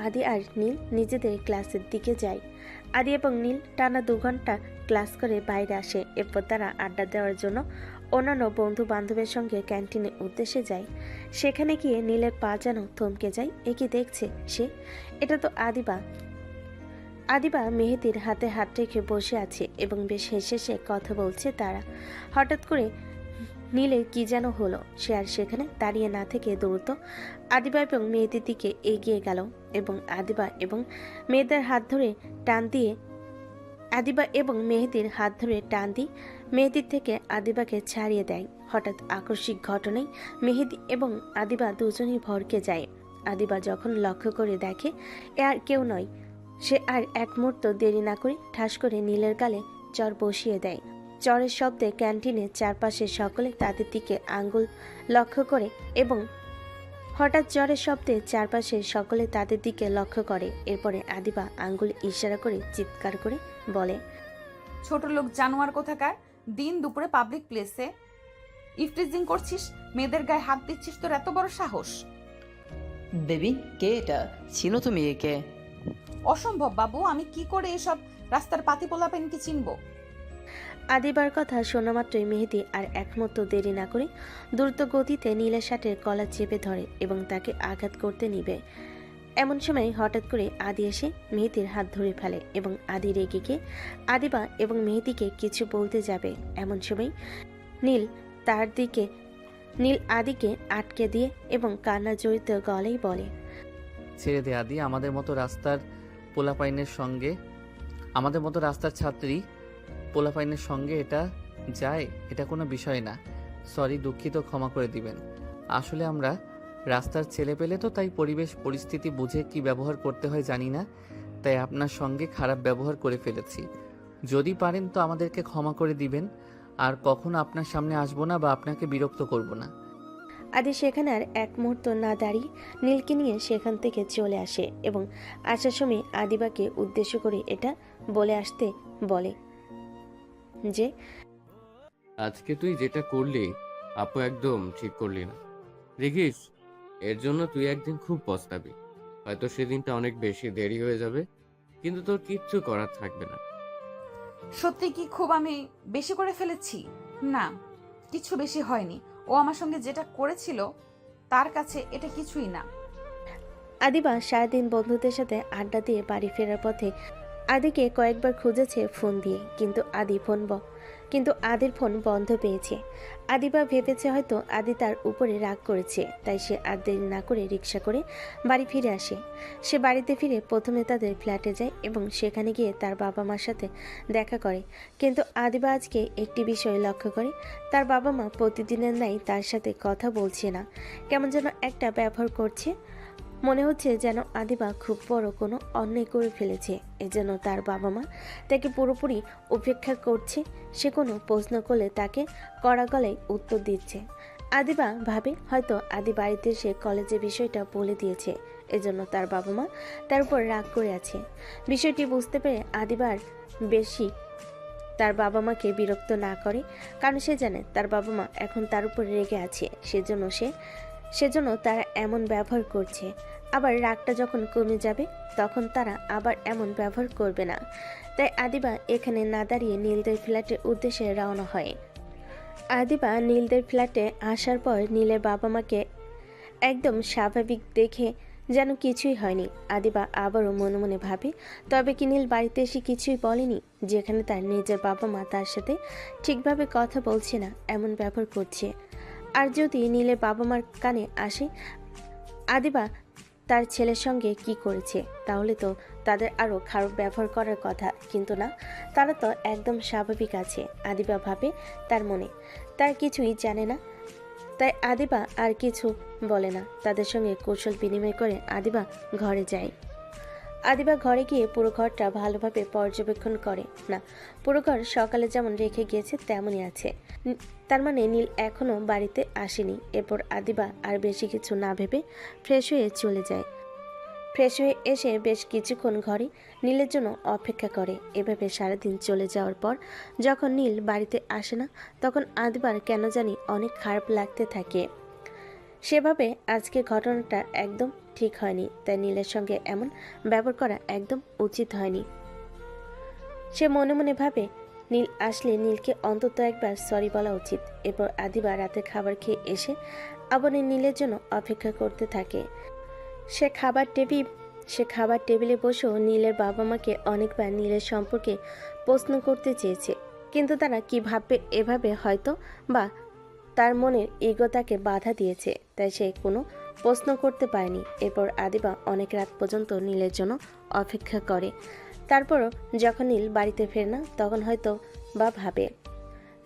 আদি আর নীল নিজেদের ক্লাসের দিকে যায়। আদি এবং নীল টানা 2 ঘন্টা ক্লাস করে বাইরে আসে। এরপর তারা আড্ডা দেওয়ার জন্য অন্যান্য বন্ধু বান্ধবের সঙ্গে ক্যান্টিনের উদ্দেশ্যে যায়। সেখানে গিয়ে নীলের পা যেন থমকে যায়। একে দেখছে সে, এটা তো আদিবা। আদিবা মেহেদির হাতে হাত রেখে বসে আছে এবং বেশ হেসে হেসে কথা বলছে তারা। হঠাৎ করে নীলের কি যেন হলো, সে আর সেখানে দাঁড়িয়ে না থেকে দ্রুত আদিবা এবং মেহেদির দিকে এগিয়ে গেল এবং আদিবা এবং মেহেদির হাত ধরে টান দিয়ে মেহেদির থেকে আদিবাকে ছাড়িয়ে দেয়। হঠাৎ আকস্মিক ঘটনায় মেহেদি এবং আদিবা দুজনেই ভরকে যায়। আদিবা যখন লক্ষ্য করে দেখে এ আর কেউ নয়, সে আর এক মুহূর্ত দেরি না করে ঠাস করে নীলের গালে চর বসিয়ে দেয়। চরের শব্দে ক্যান্টিনের চারপাশে সকলে তাদের দিকে আঙ্গুল লক্ষ্য করে এবং হঠাৎ জ্বরের শব্দে চারপাশে সকলে তাদের দিকে লক্ষ্য করে। এরপরে আদিবা আঙ্গুল ইশারা করে চিৎকার করে বলে, ছোট লোক জানোয়ার কোথাকার, দিন দুপুরে পাবলিক প্লেসে ইফটিজিং করছিস, মেয়েদের গায়ে হাত দিচ্ছিস, তোর এত বড় সাহস? বেবি, কে এটা? চিনো তুমি একে? অসম্ভব বাবু, আমি কি করে এসব রাস্তার পাতি পোলাপেনকে চিনবো? আদিবার কথা শোনা মাত্রই মেহেদি আর এক মুহূর্ত দেরি না করে দ্রুত গতিতে নীলের শার্টের কলার চেপে ধরে এবং তাকে আঘাত করতে নিবে। এমন সময় হঠাৎ করে আদি এসে মেহেদির হাত ধরে ফেলে এবং আদি রেগে গিয়ে আদিবা এবং মেহেদিকে কিছু বলতে যাবে। এমন সময় নীল আদিকে আটকে দিয়ে এবং কান্না জড়িত গলায় বলে, ছেড়ে দে আদি, আমাদের মতো রাস্তার ছাত্রী পোলাপাইনের সঙ্গে এটা যায়, এটা কোনো বিষয় না। সরি, দুঃখিত, ক্ষমা করে দিবেন। আসলে আমরা রাস্তার ছেলে পেলে তো, তাই পরিবেশ পরিস্থিতি বুঝে কি ব্যবহার করতে হয় জানি না, তাই আপনার সঙ্গে খারাপ ব্যবহার করে ফেলেছি। যদি পারেন তো আমাদেরকে ক্ষমা করে দিবেন, আর কখনো আপনার সামনে আসবো না বা আপনাকে বিরক্ত করব না। আদি সেখানে আর এক মুহূর্ত না দাঁড়িয়ে নীলকে নিয়ে সেখান থেকে চলে আসে এবং আসার সময় আদিবাকে উদ্দেশ্য করে এটা বলে আসতে বলে যে, আজকে তুই যেটা করলি আপু একদম ঠিক করলি না। দেখিস, এর জন্য তুই একদিন খুব পস্তাবি। হয়তো সেদিনটা অনেক বেশি দেরি হয়ে যাবে, কিন্তু তোর কিচ্ছু করার থাকবে না। সত্যি কি খুব আমি বেশি করে ফেলেছি? না, কিছু বেশি হয়নি। ও আমার সঙ্গে যেটা করেছিল তার কাছে এটা কিছুই না। আদিবা সারাদিন বন্ধুদের সাথে আড্ডা দিয়ে বাড়ি ফেরার পথে আদিকে কয়েকবার খুঁজেছে ফোন দিয়ে, কিন্তু আদির ফোন বন্ধ পেয়েছে। আদিবা ভেবেছে হয়তো আদি তার উপরে রাগ করেছে, তাই সে আর দেরি না করে রিক্সা করে বাড়ি ফিরে আসে। সে বাড়িতে ফিরে প্রথমে তাদের ফ্ল্যাটে যায় এবং সেখানে গিয়ে তার বাবা মার সাথে দেখা করে। কিন্তু আদিবা আজকে একটি বিষয় লক্ষ্য করে, তার বাবা মা প্রতিদিনের ন্যায় তার সাথে কথা বলছে না, কেমন যেন একটা ব্যবহার করছে। মনে হচ্ছে যেন আদিবা খুব বড় কোনো অন্যায় করে ফেলেছে, এজন্য তার বাবা মা তাকে পুরোপুরি উপেক্ষা করছে। সে কোনো প্রশ্ন করলে তাকে কড়া গলায় উত্তর দিচ্ছে। আদিবা ভাবে হয়তো আদি বাড়িতে সে কলেজে বিষয়টা বলে দিয়েছে, এজন্য তার বাবা মা তার উপর রাগ করে আছে। বিষয়টি বুঝতে পেরে আদিবার বেশি তার বাবা মাকে বিরক্ত না করে, কারণ সে জানে তার বাবা মা এখন তার উপর রেগে আছে, সেজন্য তারা এমন ব্যবহার করছে। আবার রাগটা যখন কমে যাবে তখন তারা আবার এমন ব্যবহার করবে না। তাই আদিবা এখানে না দাঁড়িয়ে নীলদের ফ্ল্যাটের উদ্দেশ্যে রওনা হয়। আদিবা নীলদের ফ্ল্যাটে আসার পর নীলের বাবা মাকে একদম স্বাভাবিক দেখে যেন কিছুই হয়নি। আদিবা আবারও মনে মনে ভাবে, তবে কি নীল বাড়িতে এসে কিছুই বলেনি, যেখানে তার নিজের বাবা মা তার সাথে ঠিকভাবে কথা বলছে না, এমন ব্যবহার করছে। আর যদি নীলের বাবা মার কানে আসে আদিবা তার ছেলের সঙ্গে কি করেছে, তাহলে তো তাদের আরও খারাপ ব্যবহার করার কথা, কিন্তু না, তারা তো একদম স্বাভাবিক আছে। আদিবা ভাবে তার মনে তার কিছুই জানে না, তাই আদিবা আর কিছু বলে না। তাদের সঙ্গে কৌশল বিনিময় করে আদিবা ঘরে যায়। আদিবা ঘরে গিয়ে পুরো ঘরটা ভালোভাবে পর্যবেক্ষণ করে। না, পুরো ঘর সকালে যেমন রেখে গিয়েছে তেমনই আছে, তার মানে নীল এখনও বাড়িতে আসেনি। এরপর আদিবা আর বেশি কিছু না ভেবে ফ্রেশ হয়ে চলে যায়। ফ্রেশ হয়ে এসে বেশ কিছুক্ষণ ঘরে নীলের জন্য অপেক্ষা করে। এভাবে সারাদিন চলে যাওয়ার পর যখন নীল বাড়িতে আসে না, তখন আদিবার কেন জানি অনেক খারাপ লাগতে থাকে। সেভাবে আজকে ঘটনাটা একদম ঠিক হয়নি, তাই নীলের সঙ্গে এমন ব্যবহার করা একদম উচিত হয়নি। সে মনে মনে ভাবে নীল আসলে নীলকে অন্তত একবার সরি বলা উচিত। এরপর আদিবা রাতে খাবার খেয়ে এসে আবার নীলের জন্য অপেক্ষা করতে থাকে। সে খাবার টেবিলে বসেও নীলের বাবা মাকে অনেকবার নীলের সম্পর্কে প্রশ্ন করতে চেয়েছে, কিন্তু তারা কি ভাববে এভাবে হয়তো বা তার মনের ইগো তাকে বাধা দিয়েছে, তাই সে কোনো প্রশ্ন করতে পারেনি। এরপর আদিবা অনেক রাত পর্যন্ত নীলের জন্য অপেক্ষা করে। তারপরও যখন নীল বাড়িতে ফেরে না, তখন হয়তো বা ভাবে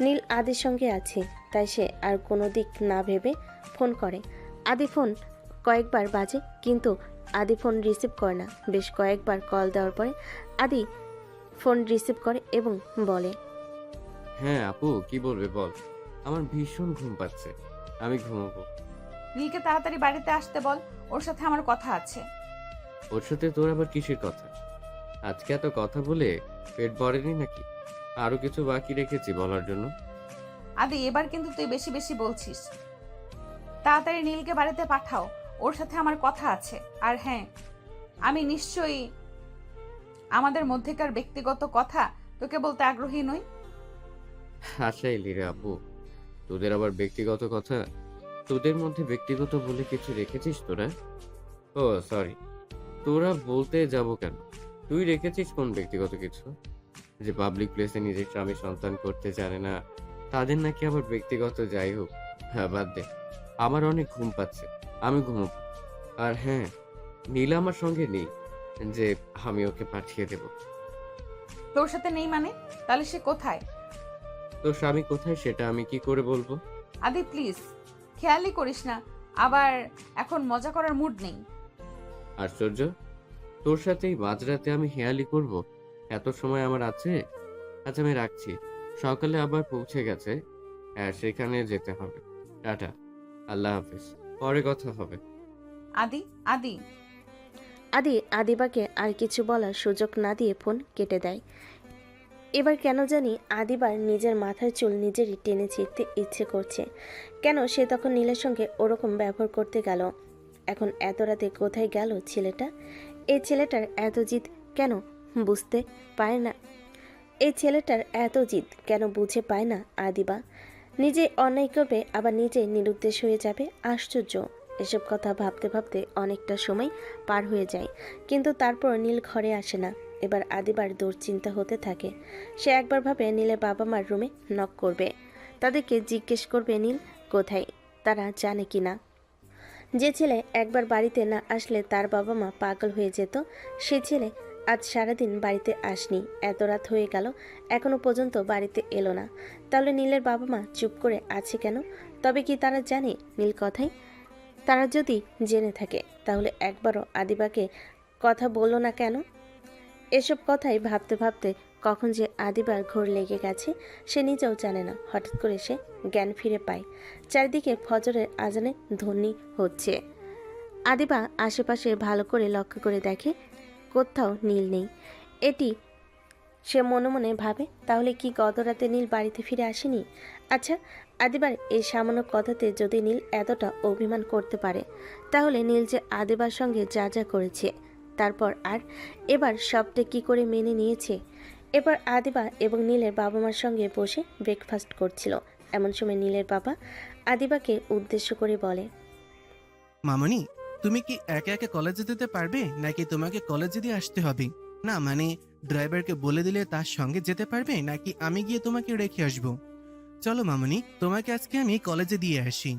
নীল আদির সঙ্গে আছে, তাই সে আর কোনো দিক না ভেবে ফোন করে। আদি ফোন কয়েকবার বাজে, কিন্তু আদি ফোন রিসিভ করে না। বেশ কয়েকবার কল দেওয়ার পরে আদি ফোন রিসিভ করে এবং বলে, হ্যাঁ আপু, কি বলবে বল। আমার ভীষণ ঘুম পাচ্ছে, আমি ঘুমাবো। নীলকে তাড়াতাড়ি বাড়িতে আসতে বল, ওর সাথে আমার কথা আছে। ওর সাথে তোর আবার কিসের কথা? আজকে এত কথা বলে পেট ভরেনি নাকি? আরো কিছু বাকি রেখেছি বলার জন্য। আদি, এবার কিন্তু তুই বেশি বেশি বলছিস। তাড়াতাড়ি নীলকে বাড়িতে পাঠাও, ওর সাথে আমার কথা আছে। আর হ্যাঁ, আমি নিশ্চয়ই আমাদের মধ্যেকার ব্যক্তিগত কথা তোকে বলতে আগ্রহী নই। হাসাইলি রে আপু, তোদের আবার ব্যক্তিগত কথা? তোদের মধ্যে ব্যক্তিগত বলে কিছু রেখেছিস তোরা? ও সরি, তোরা বলতে যাব কেন? তুই রেখেছিস কোন ব্যক্তিগত কিছু? যে পাবলিক প্লেসে নিজের স্বামী সন্তান করতে জানে না, তাদের নাকি আবার ব্যক্তিগত? যাই হোক, হ্যাঁ বাদ দে, আমার অনেক ঘুম পাচ্ছে, আমি ঘুমোবো। আর হ্যাঁ, নীলা আমার সঙ্গে নেই যে আমি ওকে পাঠিয়ে দেব। তোর সাথে নেই মানে? তাহলে সে কোথায়? তোর স্বামী কোথায় সেটা আমি কি করে বলবো? আদি প্লিজ, খেয়ালই করিস না, আবার এখন মজা করার মুড নেই। আশ্চর্য, তোর সাথেই মাঝরাতে আমি হেয়ালি করব? এত সময় আমার আছে? আচ্ছা আমি রাখছি, সকালে আবার পৌঁছে গেছে। হ্যাঁ, সেখানে যেতে হবে। টাটা, আল্লাহ হাফিজ, পরে কথা হবে। আদি আদি আদি আদিবাকে আর কিছু বলার সুযোগ না দিয়ে ফোন কেটে দেয়। এবার কেন জানি আদিবার নিজের মাথার চুল নিজেরই টেনে ছিঁড়তে ইচ্ছে করছে। কেন সে তখন নীলের সঙ্গে ওরকম ব্যবহার করতে গেল? এখন এত রাতে কোথায় গেল ছেলেটা? এই ছেলেটার এত জিদ কেন বুঝতে পারে না? এই ছেলেটার এত জিদ কেন বুঝে পায় না আদিবা? নিজে অন্যায় করবে আবার নিজে নিরুদ্দেশ হয়ে যাবে। আশ্চর্য! এসব কথা ভাবতে ভাবতে অনেকটা সময় পার হয়ে যায়, কিন্তু তারপর নীল ঘরে আসে না। এবার আদিবার দুশ্চিন্তা হতে থাকে। সে একবার ভাবে নীলের বাবা মার রুমে নক করবে, তাদেরকে জিজ্ঞেস করবে নীল কোথায়, তারা জানে কি না। যে ছেলে একবার বাড়িতে না আসলে তার বাবা মা পাগল হয়ে যেত, সে ছেলে আজ সারাদিন বাড়িতে আসনি, এত রাত হয়ে গেল এখনো পর্যন্ত বাড়িতে এলো না। তাহলে নীলের বাবা মা চুপ করে আছে কেন? তবে কি তারা জানে নীল কথাই? তারা যদি জেনে থাকে তাহলে একবারও আদিবাকে কথা বললো না কেন? এসব কথাই ভাবতে ভাবতে কখন যে আদিবার ঘোর লেগে গেছে সে নিজেও জানে না। হঠাৎ করে সে জ্ঞান ফিরে পায়। চারিদিকে ফজরের আজানে ধ্বনি হচ্ছে। আদিবা আশেপাশে ভালো করে লক্ষ্য করে দেখে কোথাও নীল নেই। এটি সে মনে মনে ভাবে, তাহলে কি গতরাতে নীল বাড়িতে ফিরে আসেনি? আচ্ছা, আদিবার এই সামান্য কথাতে যদি নীল এতটা অভিমান করতে পারে, তাহলে নীল যে আদিবার সঙ্গে যা যা করেছে তারপর আর এবার সবটা কি করে মেনে নিয়েছে। এবার আদিবা এবং নীলের বাবা মার সঙ্গে বসে ব্রেকফাস্ট করছিল। এমন সময় নীলের বাবা আদিবাকে উদ্দেশ্য করে বলে, মামনি, তুমি কি একে একে কলেজে যেতে পারবে নাকি তোমাকে কলেজে দিয়ে আসতে হবে? না মানে ড্রাইভারকে বলে দিলে তার সঙ্গে যেতে পারবে নাকি আমি গিয়ে তোমাকে রেখে আসবো? চলো মামনি, তোমাকে আজকে আমি কলেজে দিয়ে আসি।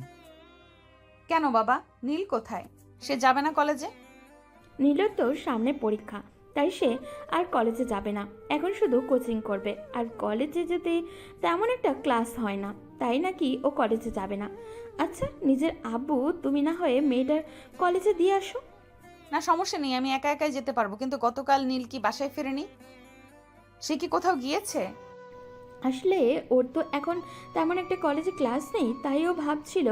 কেন বাবা, নীল কোথায়? সে যাবে না কলেজে? নীলের তো সামনে পরীক্ষা, তাই সে আর কলেজে যাবে না। এখন শুধু কোচিং করবে, আর কলেজে যেতে তেমন একটা ক্লাস হয় না, তাই নাকি ও কলেজে যাবে না। আচ্ছা, নিজের আব্বু তুমি না হয়ে মেয়েটার কলেজে দিয়ে আসো। না, সমস্যা নেই, আমি একা একাই যেতে পারবো। কিন্তু গতকাল নীল কি বাসায় ফেরেনি? সে কি কোথাও গিয়েছে? আসলে ওর তো এখন তেমন একটা কলেজে ক্লাস নেই, তাই ও ভাবছিল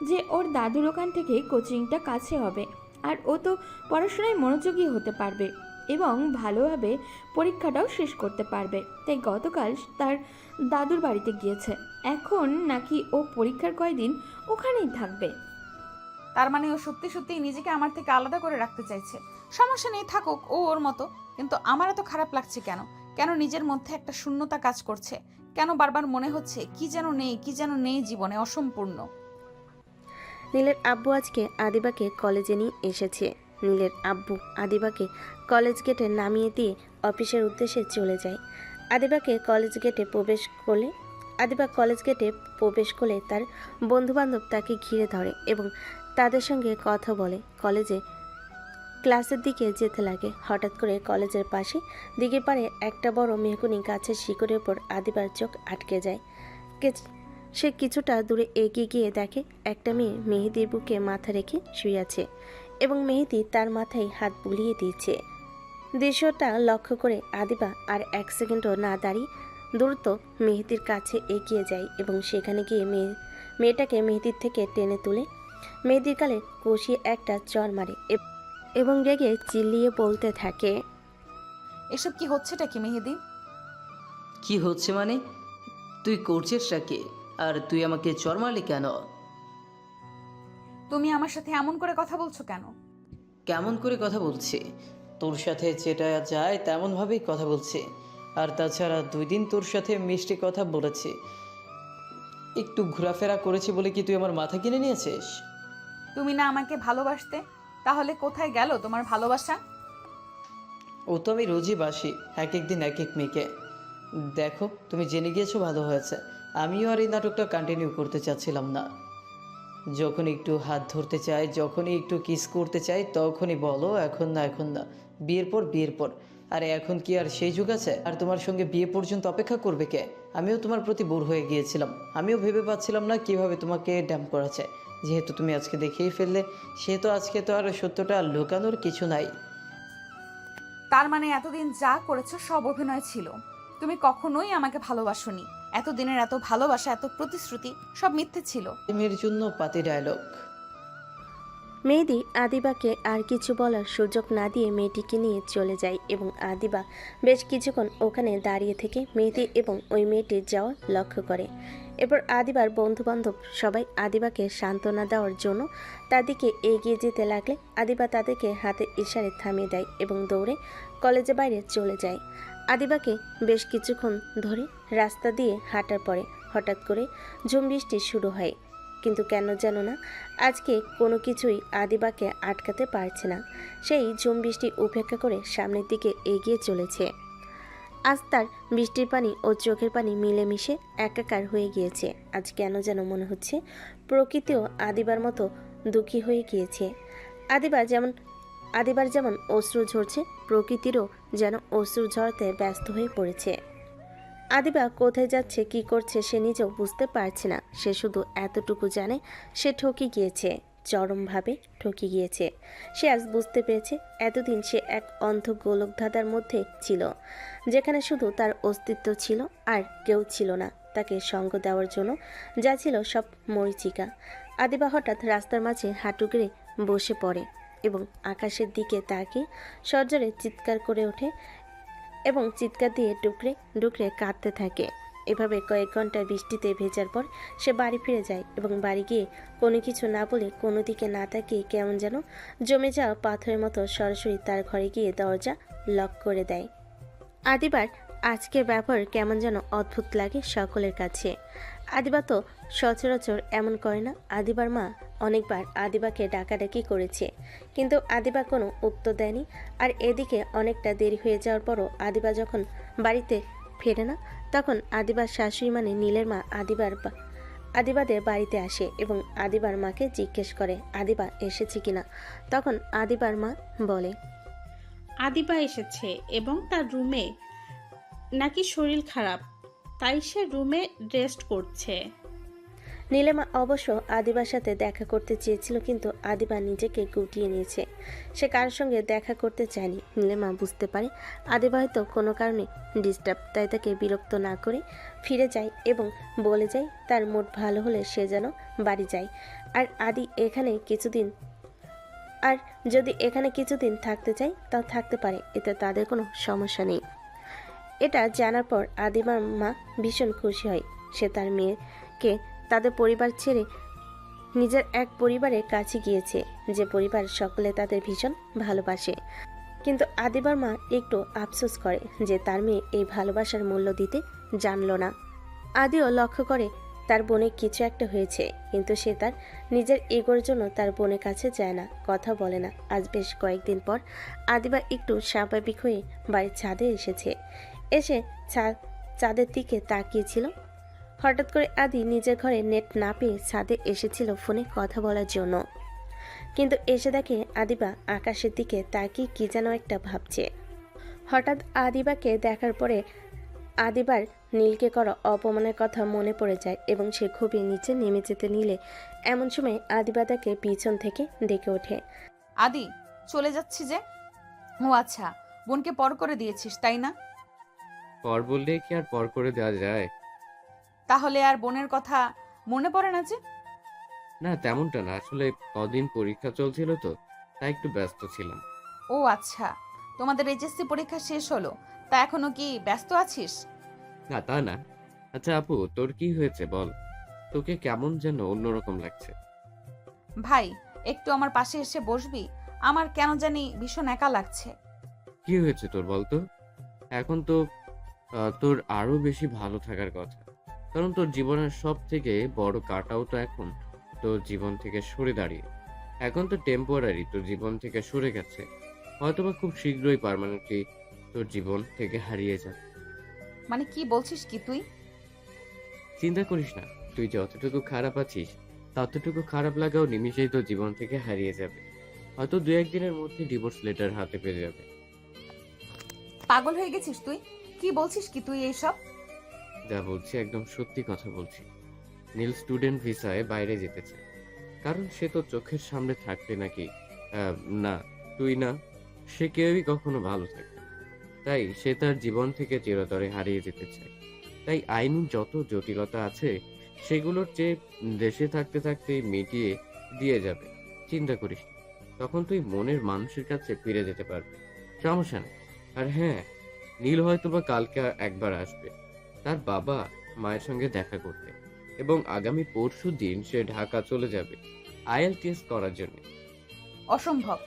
যে ওর দাদুর ওখান থেকে কোচিংটা কাছে হবে, আর ও তো পড়াশোনায় মনোযোগী হতে পারবে এবং ভালোভাবে পরীক্ষাটাও শেষ করতে পারবে। তাই গতকাল তার দাদুর বাড়িতে গিয়েছে। এখন নাকি ও পরীক্ষার কয়দিন ওখানেই থাকবে। তার মানে ও সত্যি সত্যি নিজেকে আমার থেকে আলাদা করে রাখতে চাইছে। সমস্যা নেই, থাকুক ও ওর মতো। কিন্তু আমার এত খারাপ লাগছে কেন? কেন নিজের মধ্যে একটা শূন্যতা কাজ করছে? কেন বারবার মনে হচ্ছে কি যেন নেই, কি যেন নেই জীবনে, অসম্পূর্ণ। নীলের আব্বু আজকে আদিবাকে কলেজে নিয়ে এসেছে। নীলের আব্বু আদিবাকে কলেজ গেটে নামিয়ে দিয়ে অফিসের উদ্দেশ্যে চলে যায়। আদিবা কলেজ গেটে প্রবেশ করলে তার বন্ধুবান্ধব তাকে ঘিরে ধরে এবং তাদের সঙ্গে কথা বলে কলেজে ক্লাসের দিকে যেতে লাগে। হঠাৎ করে কলেজের পাশে দিকে পারে একটা বড় মেহগুনি গাছের শিকড়ের ওপর আদিবার চোখ আটকে যায়। সে কিছুটা দূরে এগিয়ে গিয়ে দেখে একটা মেয়ে মেহেদির বুকে মাথা রেখে শুয়ে আছে এবং মেহেদি তার মাথায় হাত বুলিয়ে দিয়েছে। দৃশ্যটা লক্ষ্য করে আদিবা আর এক সেকেন্ডও না দাঁড়িয়ে দ্রুত মেহেদির কাছে এগিয়ে যায় এবং সেখানে গিয়ে মেয়েটাকে মেহেদির থেকে টেনে তুলে মেহেদির গালে কষিয়ে একটা চড় মারে এবং রেগে চিল্লিয়ে বলতে থাকে, এসব কি হচ্ছেটা কি মেহেদি? কি হচ্ছে মানে? তুই করছিসটা কি? আর তুই আমাকে চর মারলি কেন? তুমি আমার সাথে এমন করে কথা বলছো কেন? কেমন করে কথা বলছি? তোর সাথে যেটা যায় তেমনভাবেই কথা বলছি। আর তাছাড়া 2 দিন তোর সাথে মিষ্টি কথা বলেছি, একটু ঘোরাফেরা করেছি বলে কি তুই আমার মাথা কিনে নিয়েছিস? তুমি না আমাকে ভালোবাসতে, তাহলে কোথায় গেল তোমার ভালোবাসা? ও তো আমি রোজই বাসি, এক এক দিন এক এক মেয়েকে। দেখো, তুমি জেনে গিয়েছো, ভালো হয়েছে। আমিও আর এই নাটকটা কন্টিনিউ করতে চাচ্ছিলাম না। যখন একটু হাত ধরতে চাই, যখনই একটু কিস করতে চাই, তখনই বলো এখন না, এখন না, বিয়ের পর। আরে এখন কি আর সেই যুগ আছে? আর তোমার সঙ্গে বিয়ে পর্যন্ত অপেক্ষা করবে কে? আমিও তোমার প্রতি বোর হয়ে গিয়েছিলাম। আমিও ভেবে পাচ্ছিলাম না কিভাবে তোমাকে ড্যাম্প করা যায়। যেহেতু তুমি আজকে দেখেই ফেললে, সেহেতু আজকে তো আর সত্যটা লুকানোর কিছু নাই। তার মানে এতদিন যা করেছো সব অভিনয় ছিল? তুমি কখনোই আমাকে ভালোবাসোনি। এতদিনের এত ভালোবাসা, এত প্রতিশ্রুতি সব মিথ্যে ছিল। মেয়ের জন্য পাতি ডায়লগ। মেহেদি আদিবাকে আর কিছু বলার সুযোগ না দিয়ে মেয়েটিকে নিয়ে চলে যায় এবং আদিবা বেশ কিছুক্ষণ ওখানে দাঁড়িয়ে থেকে মেহেদি এবং ওই মেয়েটির যাওয়া লক্ষ্য করে। এরপর আদিবার বন্ধুবান্ধব সবাই আদিবাকে সান্ত্বনা দেওয়ার জন্য তার দিকে এগিয়ে যেতে লাগলে আদিবা তাদেরকে হাতে ইশারে থামিয়ে দেয় এবং দৌড়ে কলেজের বাইরে চলে যায়। আদিবাকে বেশ কিছুক্ষণ ধরে রাস্তা দিয়ে হাঁটার পরে হঠাৎ করে ঝুম বৃষ্টি শুরু হয়, কিন্তু কেন যেন না আজকে কোনো কিছুই আদিবাকে আটকাতে পারছে না। সেই ঝুম বৃষ্টি উপেক্ষা করে সামনের দিকে এগিয়ে চলেছে। আজ তার বৃষ্টির পানি ও চোখের পানি মিলেমিশে একাকার হয়ে গিয়েছে। আজ কেন যেন মনে হচ্ছে প্রকৃতিও আদিবার মতো দুঃখী হয়ে গিয়েছে। আদিবার যেমন অশ্রু ঝরছে, প্রকৃতিরও যেন অশ্রু ঝরাতে ব্যস্ত হয়ে পড়েছে। আদিবা কোথায় যাচ্ছে, কি করছে সে নিজেও বুঝতে পারছে না। সে শুধু এতটুকু জানে সে ঠকে গিয়েছে, চরমভাবে ঠকে গিয়েছে। সে আজ বুঝতে পেরেছে এতদিন সে এক অন্ধ গোলকধাঁধার মধ্যে ছিল, যেখানে শুধু তার অস্তিত্ব ছিল আর কেউ ছিল না তাকে সঙ্গ দেওয়ার জন্য, যা ছিল সব মরীচিকা। আদিবা হঠাৎ রাস্তার মাঝে হাঁটু গেড়ে বসে পড়ে এবং আকাশের দিকে তাকিয়ে সজোরে চিৎকার করে ওঠে এবং চিৎকার দিয়ে ডুকরে ডুকরে কাঁদতে থাকে। এভাবে কয়েক ঘন্টা বৃষ্টিতে ভেজার পর সে বাড়ি ফিরে যায় এবং বাড়ি গিয়ে কোনো কিছু না বলে, কোনো দিকে না তাকিয়ে কেমন যেন জমে যাওয়া পাথরের মতো সরাসরি তার ঘরে গিয়ে দরজা লক করে দেয়। আদিবার আজকের ব্যবহার কেমন যেন অদ্ভুত লাগে সকলের কাছে। আদিবা তো সচরাচর এমন করে না। আদিবার মা অনেকবার আদিবাকে ডাকাডাকি করেছে, কিন্তু আদিবা কোনো উত্তর দেয়নি। আর এদিকে অনেকটা দেরি হয়ে যাওয়ার পরও আদিবা যখন বাড়িতে ফেরে না, তখন আদিবার শাশুড়ি মানে নীলের মা আদিবাদের বাড়িতে আসে এবং আদিবার মাকে জিজ্ঞেস করে আদিবা এসেছে কিনা। তখন আদিবার মা বলে, আদিবা এসেছে এবং তার রুমে নাকি শরীর খারাপ, তাই সে রুমে রেস্ট করছে। নীলিমা অবশ্য আদিবার সাথে দেখা করতে চেয়েছিল, কিন্তু আদিবা নিজেকে গুটিয়ে নিয়েছে। সে কারোর সঙ্গে দেখা করতে চায়নি। নীলিমা বুঝতে পারে আদিবা হয়তো কোনো কারণে ডিস্টার্ব, তাই তাকে বিরক্ত না করে ফিরে যায় এবং বলে যায় তার মুড ভালো হলে সে যেন বাড়ি যায়। আর যদি এখানে কিছুদিন থাকতে চায় তাও থাকতে পারে, এতে তাদের কোনো সমস্যা নেই। এটা জানার পর আদিবার মা ভীষণ খুশি হয়। সে তার মেয়েকে তাদের পরিবার ছেড়ে নিজের এক পরিবারের কাছে গিয়েছে, যে পরিবার সকলে তাদের ভীষণ ভালোবাসে। কিন্তু আদিবার মা একটু আফসোস করে যে তার মেয়ে এই ভালোবাসার মূল্য দিতে জানল না। আদিও লক্ষ্য করে তার বোনের কিছু একটা হয়েছে, কিন্তু সে তার নিজের ইগোর জন্য তার বোনের কাছে যায় না, কথা বলে না। আজ বেশ কয়েকদিন পর আদিবা একটু স্বাভাবিক হয়ে বাড়ির ছাদে এসেছে। এসে চাঁদের দিকে তাকিয়েছিল। হঠাৎ করে আদি নিজের ঘরে নেট না পেয়ে ছাদে এসেছিল ফোনে কথা বলার জন্য, কিন্তু এসে দেখে আদিবা আকাশের দিকে তাকিয়ে কি যেন একটা ভাবছে। হঠাৎ আদিবাকে দেখার পরে আদিবার নীলকে করা অপমানের কথা মনে পড়ে যায় এবং সে খুবই নিচে নেমে যেতে নিলে এমন সময় আদিবা তাকে পিছন থেকে ডেকে ওঠে। আদি, চলে যাচ্ছি যে। ও আচ্ছা, বোনকে পর করে দিয়েছিস তাই না? পর বললে কি আর পর করে দেওয়া যায়? তাহলে আর বোনের কথা মনে পড়ে না যে? না, তেমনটা না, আসলে কদিন পরীক্ষা চলছিল তো, তাই একটু ব্যস্ত ছিলাম। ও আচ্ছা, তোমাদের এইচএসসি পরীক্ষা শেষ হলো, তা এখনো কি ব্যস্ত আছিস? না তা না। আচ্ছা আপু, তোর কি হয়েছে বল? তোকে কেমন যেন অন্যরকম লাগছে। ভাই, একটু আমার পাশে এসে বসবি? আমার কেন জানি ভীষণ একা লাগছে। কি হয়েছে তোর বলতো? এখন তো তোর আরো বেশি ভালো থাকার কথা, কারণ তোর জীবনের সব থেকে বড় কাটাও তো এখন তোর জীবন থেকে সরে দাঁড়িয়ে। এখন তো টেম্পোরারি তোর জীবন থেকে সরে গেছে, হয়তোবা খুব শীঘ্রই পার্মানেন্টলি তোর জীবন থেকে হারিয়ে যাবে। মানে কি বলছিস কি তুই? চিন্তা করিস না, তুই যতটুকু খারাপ আছিস ততটুকু খারাপ লাগাও নিমিশেই তোর জীবন থেকে হারিয়ে যাবে। হয়তো 2-1 দিনের মধ্যে ডিভোর্স লেটার হাতে পেয়ে যাবে। পাগল হয়ে গেছিস তুই? কি বলছিস কি তুই এইসব? যা বলছি একদম সত্যি কথা বলছি। নীল স্টুডেন্ট ভিসায় বাইরে যেতে চায়, কারণ সে তো চোখের সামনে থাকবে নাকি? না, তুই না, সে কেউই কখনো ভালো থাকবে। তাই সে তার জীবন থেকে চিরতরে হারিয়ে যেতে চায়। তাই আইনি যত জটিলতা আছে সেগুলোর চেয়ে দেশে থাকতে থাকতে মিটিয়ে দিয়ে যাবে। চিন্তা করিস না। তখন তুই মনের মানুষের কাছে ফিরে যেতে পারবি, সমস্যা নেই। আর হ্যাঁ, নীল হয়তোবা কালকে একবার আসবে তার বাবা মায়ের সঙ্গে দেখা করতে, এবং আগামী পরশু দিন সে ঢাকা চলে যাবে IELTS করার জন্য। অসম্ভব।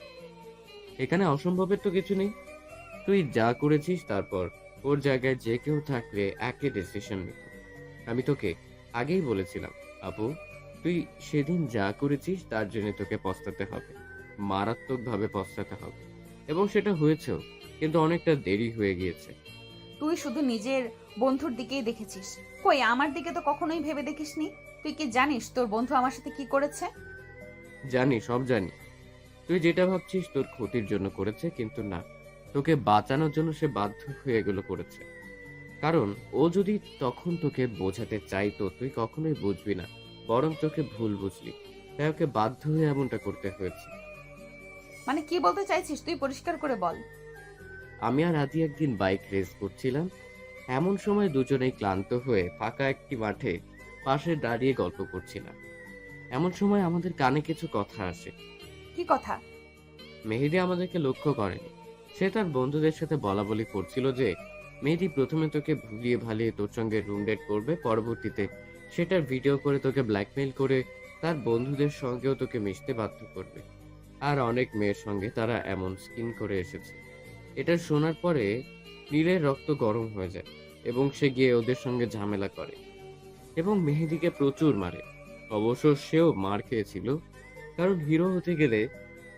এখানে অসম্ভবের তো কিছু নেই। তুই যা করেছিস, তারপর ওর জায়গায় যে কেউ থাকলে একই ডিসিশন নিত। আমি তোকে আগেই বলেছিলাম আপু, তুই সেদিন যা করেছিস তার জন্য তোকে পস্তাতে হবে, মারাত্মকভাবে পস্তাতে হবে। এবং সেটা হয়েছেও, কিন্তু অনেকটা দেরি হয়ে গিয়েছে। তুই শুধু নিজের বন্ধুর দিকেই দেখেছিস, কই আমার দিকে তো কখনোই ভেবে দেখিসনি। তুই কি জানিস তোর বন্ধু আমার সাথে কি করেছে? জানি, সব জানি। তুই যেটা ভাবছিস তোর ক্ষতির জন্য করেছে, কিন্তু না, তোকে বাঁচানোর জন্য সে বাধ্য হয়ে এগুলো করেছে। কারণ ও যদি তখন তোকে বোঝাতে চাইতো, তুই কখনোই বুঝবি না, বরং তোকে ভুল বুঝলি। তাই ওকে বাধ্য হয়ে এমনটা করতে হয়েছে। মানে কি বলতে চাইছিস তুই পরিষ্কার করে বল। আমি আর আদি একদিন বাইক রেস করছিলাম। এমন সময় দুজনেই ক্লান্ত হয়ে ফাঁকা একটি মাঠে পাশে দাঁড়িয়ে গল্প করছিলাম। এমন সময় আমাদের কানে কিছু কথা আসে। কি কথা? মেহেদি আমাদেরকে লক্ষ্য করেনি। সে তার বন্ধুদের সাথে বলা বলি করছিল যে মেহেদি প্রথমে তোকে ভুলিয়ে ভালিয়ে তোর সঙ্গে রুম ডেট করবে, পরবর্তীতে সেটার ভিডিও করে তোকে ব্ল্যাকমেইল করে তার বন্ধুদের সঙ্গেও তোকে মিশতে বাধ্য করবে। আর অনেক মেয়ের সঙ্গে তারা এমন স্কিন করে এসেছে। এটা শোনার পরে নীলের রক্ত গরম হয়ে যায় এবং সে গিয়ে ওদের সঙ্গে ঝামেলা করে এবং মেহেদিকে প্রচুর মারে। অবশ্য সেও মার খেয়েছিল, কারণ হিরো হতে গেলে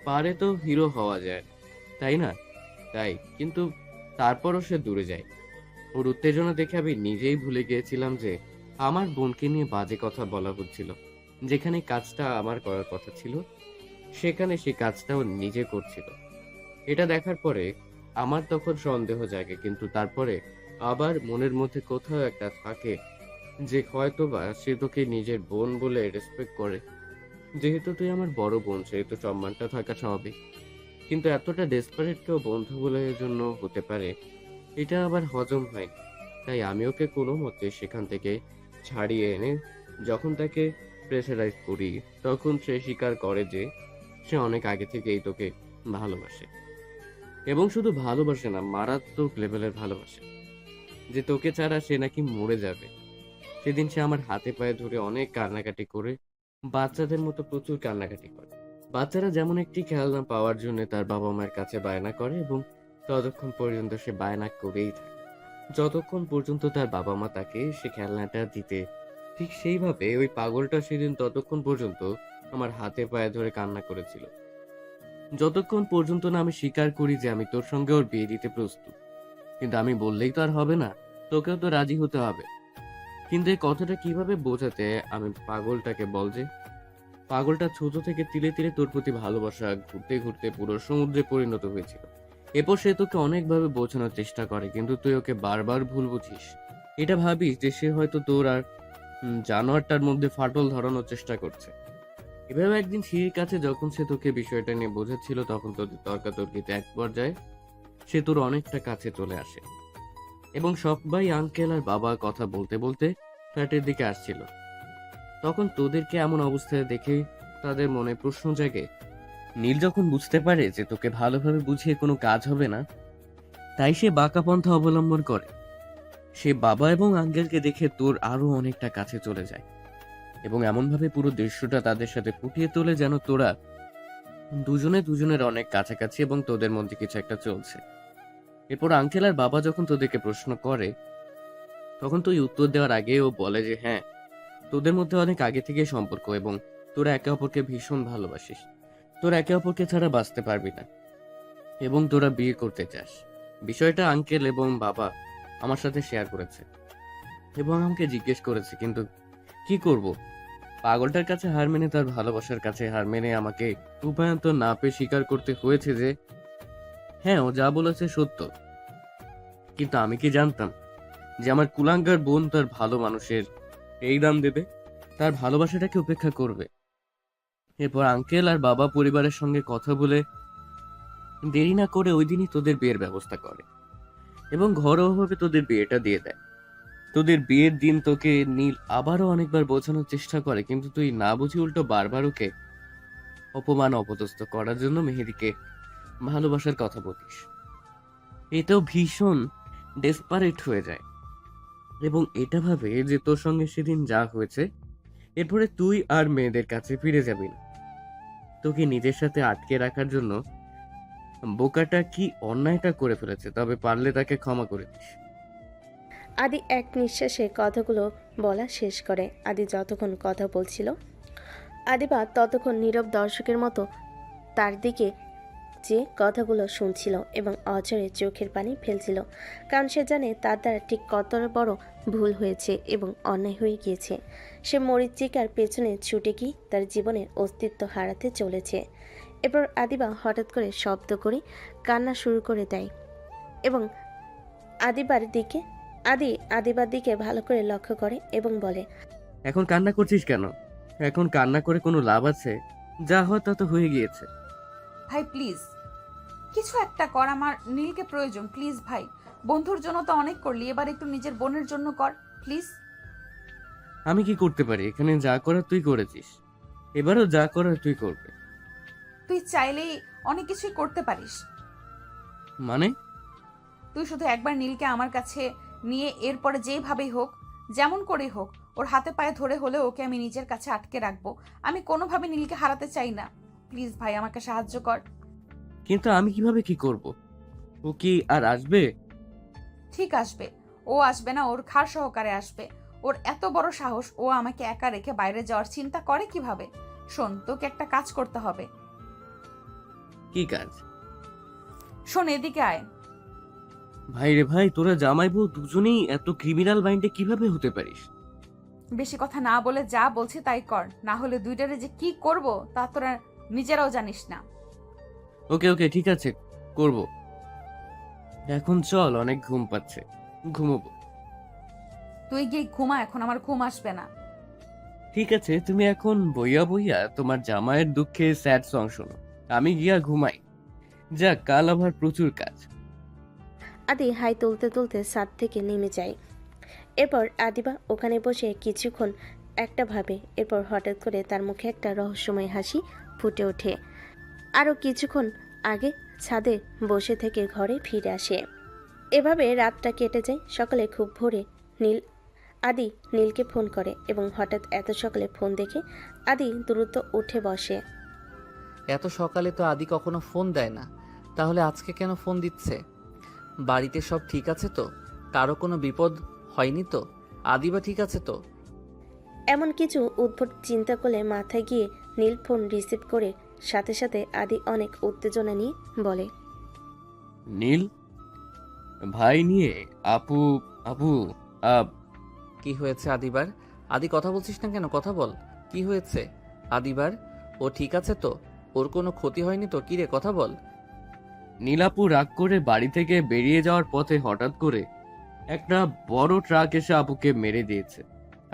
পারে তো হিরো হওয়া যায়, তাই না? তাই কিন্তু তারপরও সে দূরে যায়। ওর উত্তেজনা দেখে আমি নিজেই ভুলে গিয়েছিলাম যে আমার বোনকে নিয়ে বাজে কথা বলা হচ্ছিল। যেখানে কাজটা আমার করার কথা ছিল, সেখানে সে কাজটা ও নিজে করছিল। এটা দেখার পরে আমার তখন সন্দেহ জাগে, কিন্তু তারপরে আবার মনের মধ্যে কোথাও একটা থাকে যে হয়তোবা সে তোকে নিজের বোন বলে রেসপেক্ট করে। যেহেতু তুই আমার বড় বোন, সেহেতু সম্মানটা থাকা স্বাভাবিক। কিন্তু এতটা ডেসপারেট কেউ বন্ধু বলে জন্য হতে পারে, এটা আবার হজম হয়। তাই আমি ওকে কোনো মতে সেখান থেকে ছাড়িয়ে এনে যখন তাকে প্রেসারাইজ করি, তখন সে স্বীকার করে যে সে অনেক আগে থেকেই তোকে ভালোবাসে, এবং শুধু ভালোবাসে না, মারাত্মক লেভেলের ভালোবাসে, যে তোকে ছাড়া সে নাকি মরে যাবে। সেদিন সে আমার হাতে পায়ে ধরে অনেক কান্নাকাটি করে, বাচ্চাদের মতো প্রচুর কান্নাকাটি করে। বাচ্চারা যেমন একটি খেলনা পাওয়ার জন্য তার বাবা মায়ের কাছে বায়না করে, এবং ততক্ষণ পর্যন্ত সে বায়না করেই থাকে যতক্ষণ পর্যন্ত তার বাবা মা তাকে সে খেলনাটা দিতে। ঠিক সেইভাবে ওই পাগলটা সেদিন ততক্ষণ পর্যন্ত আমার হাতে পায়ে ধরে কান্না করেছিল, যতক্ষণ পর্যন্ত না আমি স্বীকার করি যে আমি তোর সঙ্গে ওর বিয়ে দিতে প্রস্তুত। কিন্তু আমি বললেই তো আর হবে না, তোকেও তো রাজি হতে হবে। কিন্তু এই কথাটা কিভাবে বোঝাতে আমি পাগলটাকে বল যে পাগলটা ছোট থেকে তিলে তিলে তোর প্রতি ভালোবাসা ঘুরতে ঘুরতে পুরো সমুদ্রে পরিণত হয়েছিল। এরপর সে তোকে অনেকভাবে বোঝানোর চেষ্টা করে, কিন্তু তুই ওকে বারবার ভুল বুঝিস। এটা ভাবিস যে সে হয়তো তোর আর জানোয়ারটার মধ্যে ফাটল ধরানোর চেষ্টা করছে। এভাবে একদিন সিঁড়ির কাছে যখন সে তোকে বিষয়টা নিয়ে বোঝাচ্ছিল, তখন তোদের তর্কাতর্কিতে এক পর্যায়ে সে তোর অনেকটা কাছে চলে আসে, এবং সবাই আঙ্কেল আর বাবা কথা বলতে বলতে ফ্ল্যাটের দিকে আসছিল। তখন তোদেরকে এমন অবস্থায় দেখে তাদের মনে প্রশ্ন জাগে। নীল যখন বুঝতে পারে যে তোকে ভালোভাবে বুঝিয়ে কোনো কাজ হবে না, তাই সে বাঁকা পন্থা অবলম্বন করে। সে বাবা এবং আঙ্কেলকে দেখে তোর আরো অনেকটা কাছে চলে যায়, এবং এমনভাবে পুরো দৃশ্যটা তাদের সাথে ফুটিয়ে তোলে যেন তোরা দুজনে দুজনের অনেক কাছাকাছি এবং তোদের মধ্যে কিছু একটা চলছে। এরপর আঙ্কেল আর বাবা যখন তোদেরকে প্রশ্ন করে, তখন তুই উত্তর দেওয়ার আগে ও বলে যে হ্যাঁ, তোদের মধ্যে অনেক আগে থেকে সম্পর্ক এবং তোরা একে অপরকে ভীষণ ভালোবাসিস। তোরা একে অপরকে ছাড়া বাঁচতে পারবি না, এবং তোরা বিয়ে করতে চাস। বিষয়টা আঙ্কেল এবং বাবা আমার সাথে শেয়ার করেছে এবং আমাকে জিজ্ঞেস করেছে, কিন্তু কি করব? পাগলটার কাছে হার মেনে, তার ভালোবাসার কাছে হার মেনে আমাকে উপায়ন্তর না পেয়ে স্বীকার করতে হয়েছে যে হ্যাঁ, ও যা বলেছে সত্য। কিন্তু আমি কি জানতাম যে আমার কুলাঙ্গার বোন তার ভালো মানুষের এই দাম দেবে, তার ভালোবাসাটাকে উপেক্ষা করবে। এরপর আঙ্কেল আর বাবা পরিবারের সঙ্গে কথা বলে দেরি না করে ওই দিনই তোদের বিয়ের ব্যবস্থা করে। এবং ঘরোয়াভাবে তোদের বিয়েটা দিয়ে দেয়। তোদের বিয়ের দিন তোকে নীল আবারও অনেকবার বোঝানোর চেষ্টা করে, কিন্তু তুই না বুঝি উল্টো বারবার ওকে অপমান অপদস্থ করার জন্য মেহেদিকে ভালোবাসার কথা বলিস। এটাও ভীষণ ডেসপারেট হয়ে যায় এবং এটা ভাবে যে তোর সঙ্গে সেদিন যা হয়েছে এরপরে তুই আর মেয়েদের কাছে ফিরে যাবি না। তোকে নিজের সাথে আটকে রাখার জন্য বোকাটা কি অন্যায়টা করে ফেলেছে, তবে পারলে তাকে ক্ষমা করে দিস। আদি এক নিঃশ্বাসে কথাগুলো বলা শেষ করে। আদি যতক্ষণ কথা বলছিল আদিবা ততক্ষণ নীরব দর্শকের মতো তার দিকে যে কথাগুলো শুনছিল এবং অঝরে চোখের পানি ফেলছিল, কারণ সে জানে তার দ্বারা ঠিক কতটা বড় ভুল হয়েছে এবং অন্যায় হয়ে গিয়েছে। সে মরিচিকার পেছনে ছুটে গিয়ে তার জীবনের অস্তিত্ব হারাতে চলেছে। এরপর আদিবা হঠাৎ করে শব্দ করে কান্না শুরু করে দেয় এবং আদিবার দিকে ভালো করে লক্ষ্য করে এবং বলে, এখন কান্না করছিস কেন? এখন কান্না করে কোনো লাভ আছে? যা হয় তা তো হয়ে গিয়েছে। ভাই প্লিজ কিছু একটা কর, আমার নীলকে প্রয়োজন। প্লিজ ভাই, বন্ধুর জন্য তো অনেক করলি, এবার একটু নিজের বোনের জন্য কর প্লিজ। আমি কি করতে পারি? এখানে যা করার তুই করেছিস, এবারও যা করার তুই করবে। তুই চাইলেই অনেক কিছুই করতে পারিস। মানে? তুই শুধু একবার নীলকে আমার কাছে নিয়ে এরপরে যেইভাবেই হোক, যেমন করেই হোক, ওর হাতে পায়ে ধরে হলে ওকে আমি নিজের কাছে আটকে রাখবো। আমি কোনোভাবে নীলকে হারাতে চাই না। প্লিজ ভাই আমাকে সাহায্য কর। কিন্তু আমি কিভাবে কি করব? ও কি আর আসবে? ঠিক আসবে। ও আসবে না, ওর খার সহকারে আসবে। ওর এত বড় সাহস, ও আমাকে একা রেখে বাইরে যাওয়ার চিন্তা করে কিভাবে? শোন, তোকে একটা কাজ করতে হবে। কি কাজ? শোন, এদিকে আয়। ভাই রে ভাই, তোরা জামাই বউ দুজনেই এত ক্রিমিনাল মাইন্ডে কিভাবে হতে পারিস? বেশি কথা না বলে যা বলছি তাই কর, না হলে দুইটারে যে কি করব তা তোরা নিজেরাও জানিস না। ওকে ওকে ঠিক আছে, করব। এখন চল, অনেক ঘুম পাচ্ছে, ঘুমোবো। তুই গিয়ে ঘুমা, এখন আমার ঘুম আসবে না। ঠিক আছে, তুমি এখন বইয়া বইয়া তোমার জামাইয়ের দুঃখে স্যাড সং শোনো, আমি গিয়া ঘুমাই। যাক, কাল আবার প্রচুর কাজ। আদি হাই তুলতে তুলতে ছাদ থেকে নেমে যায়। এরপর আদিবা ওখানে বসে কিছুক্ষণ একটা ভাবে। এরপর হঠাৎ করে তার মুখে একটা রহস্যময় হাসি ফুটে ওঠে। আরও কিছুক্ষণ আগে ছাদে বসে থেকে ঘরে ফিরে আসে। এভাবে রাতটা কেটে যায়। সকালে খুব ভোরে আদি নীলকে ফোন করে এবং হঠাৎ এত সকালে ফোন দেখে আদি দ্রুত উঠে বসে। এত সকালে তো আদি কখনো ফোন দেয় না, তাহলে আজকে কেন ফোন দিচ্ছে? বাড়িতে সব ঠিক আছে তো? কারো কোনো বিপদ হয়নি তো? আদিবা ঠিক আছে তো? এমন কিছু উদ্ভট চিন্তা করলে মাথায় গিয়ে নীল ফোন রিসিভ করে সাথে সাথে আদি অনেক উত্তেজনা নিয়ে বলে, নীল ভাই নিয়ে আপু আপু কি হয়েছে আদিবার? আদি কথা বলছিস না কেন? কথা বল, কি হয়েছে আদিবার? ও ঠিক আছে তো? ওর কোনো ক্ষতি হয়নি তো? কিরে কথা বল। নীলাপু রাগ করে বাড়ি থেকে বেরিয়ে যাওয়ার পথে হঠাৎ করে একটা বড় ট্রাক এসে আপুকে মেরে দিয়েছে।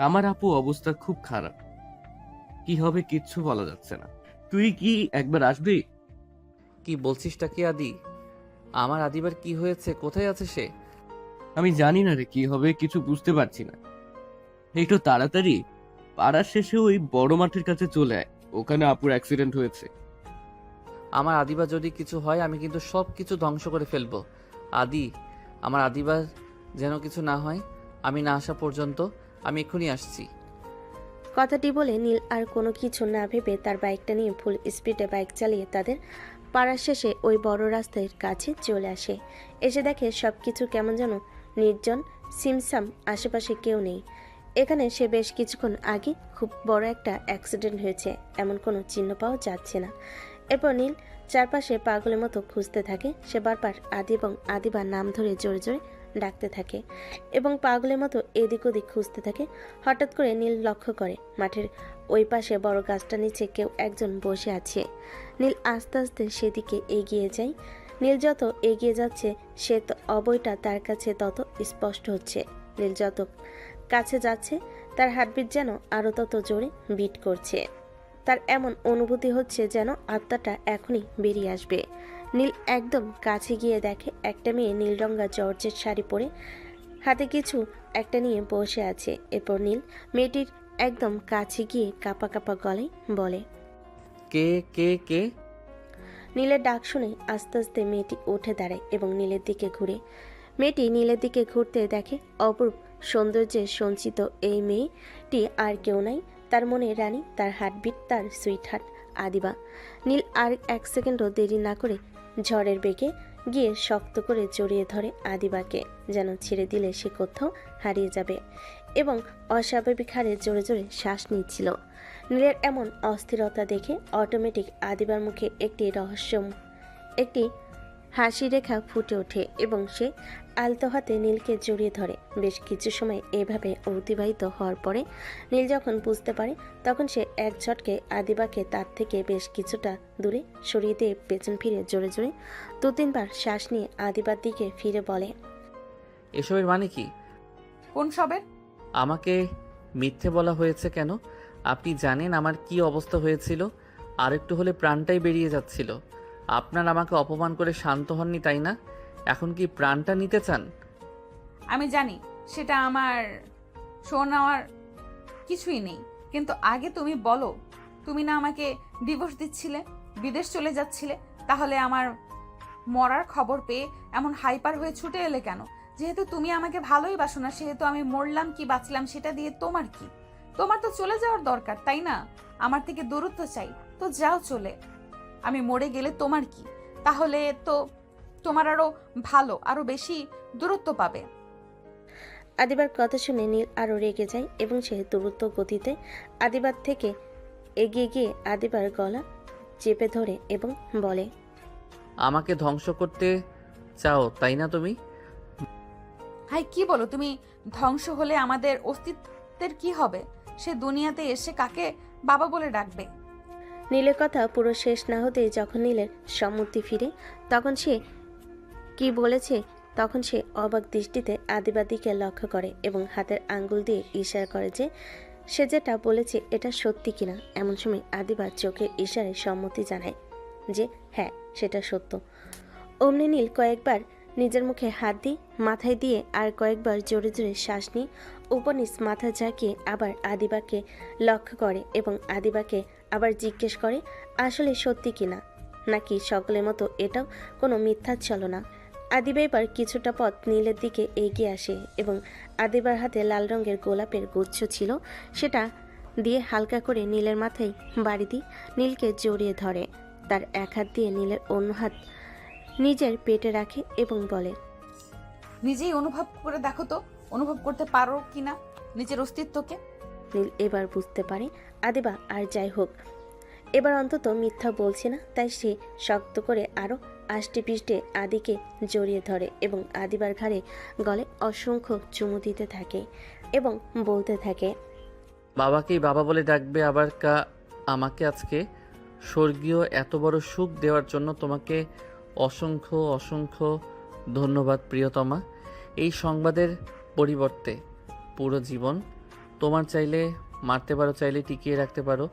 আমার আপু অবস্থা খুব খারাপ, কি হবে কিচ্ছু বলা যাচ্ছে না। তুই কি একবার আসবি? কি বলছিসটা কি আদি? আমার আদিবার কি হয়েছে? কোথায় আছে সে? আমি জানি না রে, কি হবে কিছু বুঝতে পারছি না। একটু তাড়াতাড়ি পাড়ার শেষে ওই বড় মাঠের কাছে চলে আয়, ওখানে আপুর অ্যাক্সিডেন্ট হয়েছে। আমার আদিবার যদি কিছু হয় আমি কিন্তু সব কিছু ধ্বংস করে ফেলবো। আদি, আমার আদিবার যেন কিছু না হয়, আমি না আসা পর্যন্ত। আমি এক্ষুনি আসছি। কথাটি বলে নীল আর কোনো কিছু না ভেবে তার বাইকটা নিয়ে ফুল স্পিডে বাইক চালিয়ে তাদের পাড়ার শেষে ওই বড় রাস্তার কাছে চলে আসে। এসে দেখে সব কিছু কেমন যেন নির্জন, সিমসাম, আশেপাশে কেউ নেই। এখানে সে বেশ কিছুক্ষণ আগে খুব বড় একটা অ্যাক্সিডেন্ট হয়েছে এমন কোনো চিহ্ন পাওয়া যাচ্ছে না। এরপর নীল চারপাশে পাগলের মতো খুঁজতে থাকে। সে বারবার আদি এবং আদিবার নাম ধরে জোরে জোরে ডাকতে থাকে এবং পাগলের মতো এদিক ওদিক খুঁজতে থাকে। হঠাৎ করে নীল লক্ষ্য করে মাঠের ওই পাশে বড় গাছটা নিচে কেউ একজন বসে আছে। নীল আস্তে আস্তে সেদিকে এগিয়ে যায়। নীল যত এগিয়ে যাচ্ছে সে অবয়টা তার কাছে তত স্পষ্ট হচ্ছে। নীল যত কাছে যাচ্ছে তার হার্টবিট যেন আরও তত জোরে বিট করছে। তার এমন অনুভূতি হচ্ছে যেন আত্মাটা এখনই বেরিয়ে আসবে। নীল একদম কাছে গিয়ে দেখে একটা মেয়ে নীল রঙা জর্জেট শাড়ি পরে হাতে কিছু একটা নিয়ে বসে আছে। এরপর নীল মেয়েটির একদম কাছে গিয়ে কাপা কাপা গলায় বলে, কে কে কে? নীলের ডাক শুনে আস্তে আস্তে মেয়েটি উঠে দাঁড়ায় এবং নীলের দিকে ঘুরে। মেয়েটি নীলের দিকে ঘুরতে দেখে অপরূপ সৌন্দর্যে সঞ্চিত এই মেয়েটি আর কেউ নাই, তার মনে রানী, তার হার্টবিট, তার সুইট হার্ট আদিবা। নীল আর এক সেকেন্ডও দেরি না করে ঝড়ের বেগে গিয়ে শক্ত করে জড়িয়ে ধরে আদিবাকে, যেন ছেড়ে দিলে সে কোথাও হারিয়ে যাবে, এবং অস্বাভাবিক হারে জোরে জোরে শ্বাস নিচ্ছিল। নীলের এমন অস্থিরতা দেখে অটোমেটিক আদিবার মুখে একটি হাসি রেখা ফুটে ওঠে এবং সে আলতো হাতে নীলকে জড়িয়ে ধরে। বেশ কিছু সময় এভাবে অতিবাহিত হওয়ার পরে নীল যখন বুঝতে পারে, তখন সে এক ঝটকে আদিবাকে তার থেকে বেশ কিছুটা দূরে সরিয়ে দিয়ে পেছন ফিরে জোরে জোরে 2-3 বার শ্বাস নিয়ে আদিবার দিকে ফিরে বলে, এসবের মানে কি? কোন সবের? আমাকে মিথ্যে বলা হয়েছে কেন? আপনি জানেন আমার কি অবস্থা হয়েছিল? আরেকটু হলে প্রাণটাই বেরিয়ে যাচ্ছিল। আপনার আমাকে অপমান করে শান্ত হননি, তাই না? এখন কি প্রাণটা নিতে চান? আমি জানি সেটা আমার শোনার কিছুই নেই, কিন্তু আগে তুমি বলো, তুমি না আমাকে ডিভোর্স দিচ্ছিলে, বিদেশ চলে যাচ্ছিলে, তাহলে আমার মরার খবর পেয়ে এমন হাইপার হয়ে ছুটে এলে কেন? যেহেতু তুমি আমাকে ভালোই বাসো না, সেহেতু আমি মরলাম কি বাঁচলাম সেটা দিয়ে তোমার কি? তোমার তো চলে যাওয়ার দরকার, তাই না? আমার থেকে দূরত্ব চাই, তো যাও চলে। আমি মরে গেলে তোমার কি? তাহলে তো তোমার আরো ভালো, আরো বেশি দূরত্ব পাবে। আদিবার কথা শুনে নীল আরও রেগে যায় এবং সে দ্রুত গতিতে আদিবার থেকে এগিয়ে গিয়ে আদিবার গলা চেপে ধরে এবং বলে, আমাকে ধ্বংস করতে চাও, তাই না তুমি? হাই, কি বলো তুমি? ধ্বংস হলে আমাদের অস্তিত্বের কি হবে? সে দুনিয়াতে এসে কাকে বাবা বলে ডাকবে? নীলের কথা পুরো শেষ না হতেই যখন নীলের সম্মতি ফিরে, তখন সে কি বলেছে তখন সে অবাক দৃষ্টিতে আদিবার দিকে লক্ষ্য করে এবং হাতের আঙ্গুল দিয়ে ইশারা করে যে সে যেটা বলেছে এটা সত্যি কিনা। এমন সময় আদিবার চোখের ইশারায় সম্মতি জানায় যে হ্যাঁ, সেটা সত্য। অমনি নীল কয়েকবার নিজের মুখে হাত দিয়ে মাথায় দিয়ে আর কয়েকবার জোরে জোরে শ্বাস নিয়ে উপনিস মাথা ঝাঁকিয়ে আবার আদিবাকে লক্ষ্য করে এবং আদিবাকে আবার জিজ্ঞেস করে আসলে সত্যি কিনা, নাকি সকলের মতো এটাও কোনো মিথ্যা ছলনা। আদিবা এবার কিছুটা পথ নীলের দিকে এগিয়ে আসে এবং আদিবার হাতে লাল রঙের গোলাপের গুচ্ছ ছিল, সেটা দিয়ে হালকা করে নীলের মাথায় বাড়ি দিয়ে নীলকে জড়িয়ে ধরে। তার এক হাত দিয়ে নীলের অন্য হাত নিজের পেটে রাখে এবং বলে, নিজেই অনুভব করে দেখো তো, অনুভব করতে পারো কিনা নিজের অস্তিত্বকে। নীল এবার বুঝতে পারে আদিবা আর যাই হোক এবার অন্তত মিথ্যা বলছে না, তাই সে শক্ত করে আরও আষ্টে পিষ্টে আদিকে জড়িয়ে ধরে এবং আদিবার ঘাড়ে গলে অসংখ্য চুমু দিতে থাকে এবং বলতে থাকে, বাবাকেই বাবা বলে ডাকবে আবার আমাকে আজকে স্বর্গীয় এত বড় সুখ দেওয়ার জন্য তোমাকে অসংখ্য অসংখ্য ধন্যবাদ প্রিয়তমা। এই সংবাদের পরিবর্তে পুরো জীবন তোমার চাইলে মারতে পারো, চাইলে টিকিয়ে রাখতে পারো,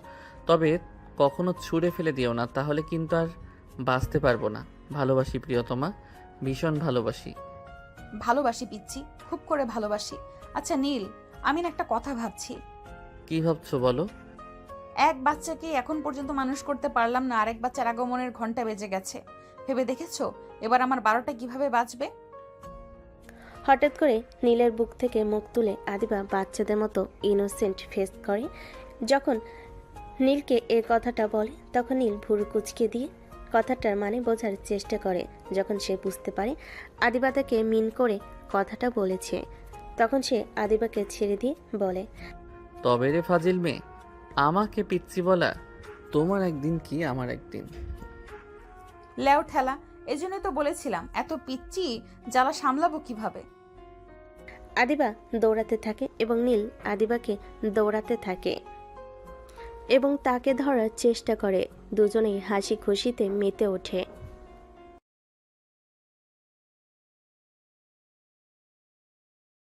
তবে কখনো ছুঁড়ে ফেলে দিও না, তাহলে কিন্তু আর বাঁচতে পারবো না। ভালোবাসি প্রিয়তমা, ভীষণ ভালোবাসি। ভালোবাসি পিচ্ছি, খুব করে ভালোবাসি। আচ্ছা নীল, আমি না একটা কথা ভাবছি। কি ভাবছো বলো? এক বাচ্চাকে এখন পর্যন্ত মানুষ করতে পারলাম না, আরেক বাচ্চার আগমনের ঘন্টা বেজে গেছে। ভেবে দেখেছো এবার আমার 12টা কিভাবে বাজবে? হঠাৎ করে নীলের বুক থেকে মুখ তুলে আদিবা বাচ্চাদের মতো ইনোসেন্ট ফেস করে। যখন নীলকে এ কথাটা বলে তখন নীল ভুরু কুচকে দিয়ে কথাটার মানে বোঝার চেষ্টা করে। যখন সে বুঝতে পারে আদিবা তাকে মিন করে কথাটা বলেছে, তখন সে আদিবাকে ছেড়ে দিয়ে বলে, তবে রে ফাজিল মেয়ে, আমাকে পিচ্ছি বলা তোমার একদিন কি আমার একদিন। লেও ঠেলা, এজন্যই তো বলেছিলাম এত পিচ্ছি জ্বালা সামলাবো কিভাবে। আদিবা দৌড়াতে থাকে এবং নীল আদিবাকে দৌড়াতে থাকে এবং তাকে ধরার চেষ্টা করে। দুজনেই হাসি খুশিতে মেতে ওঠে।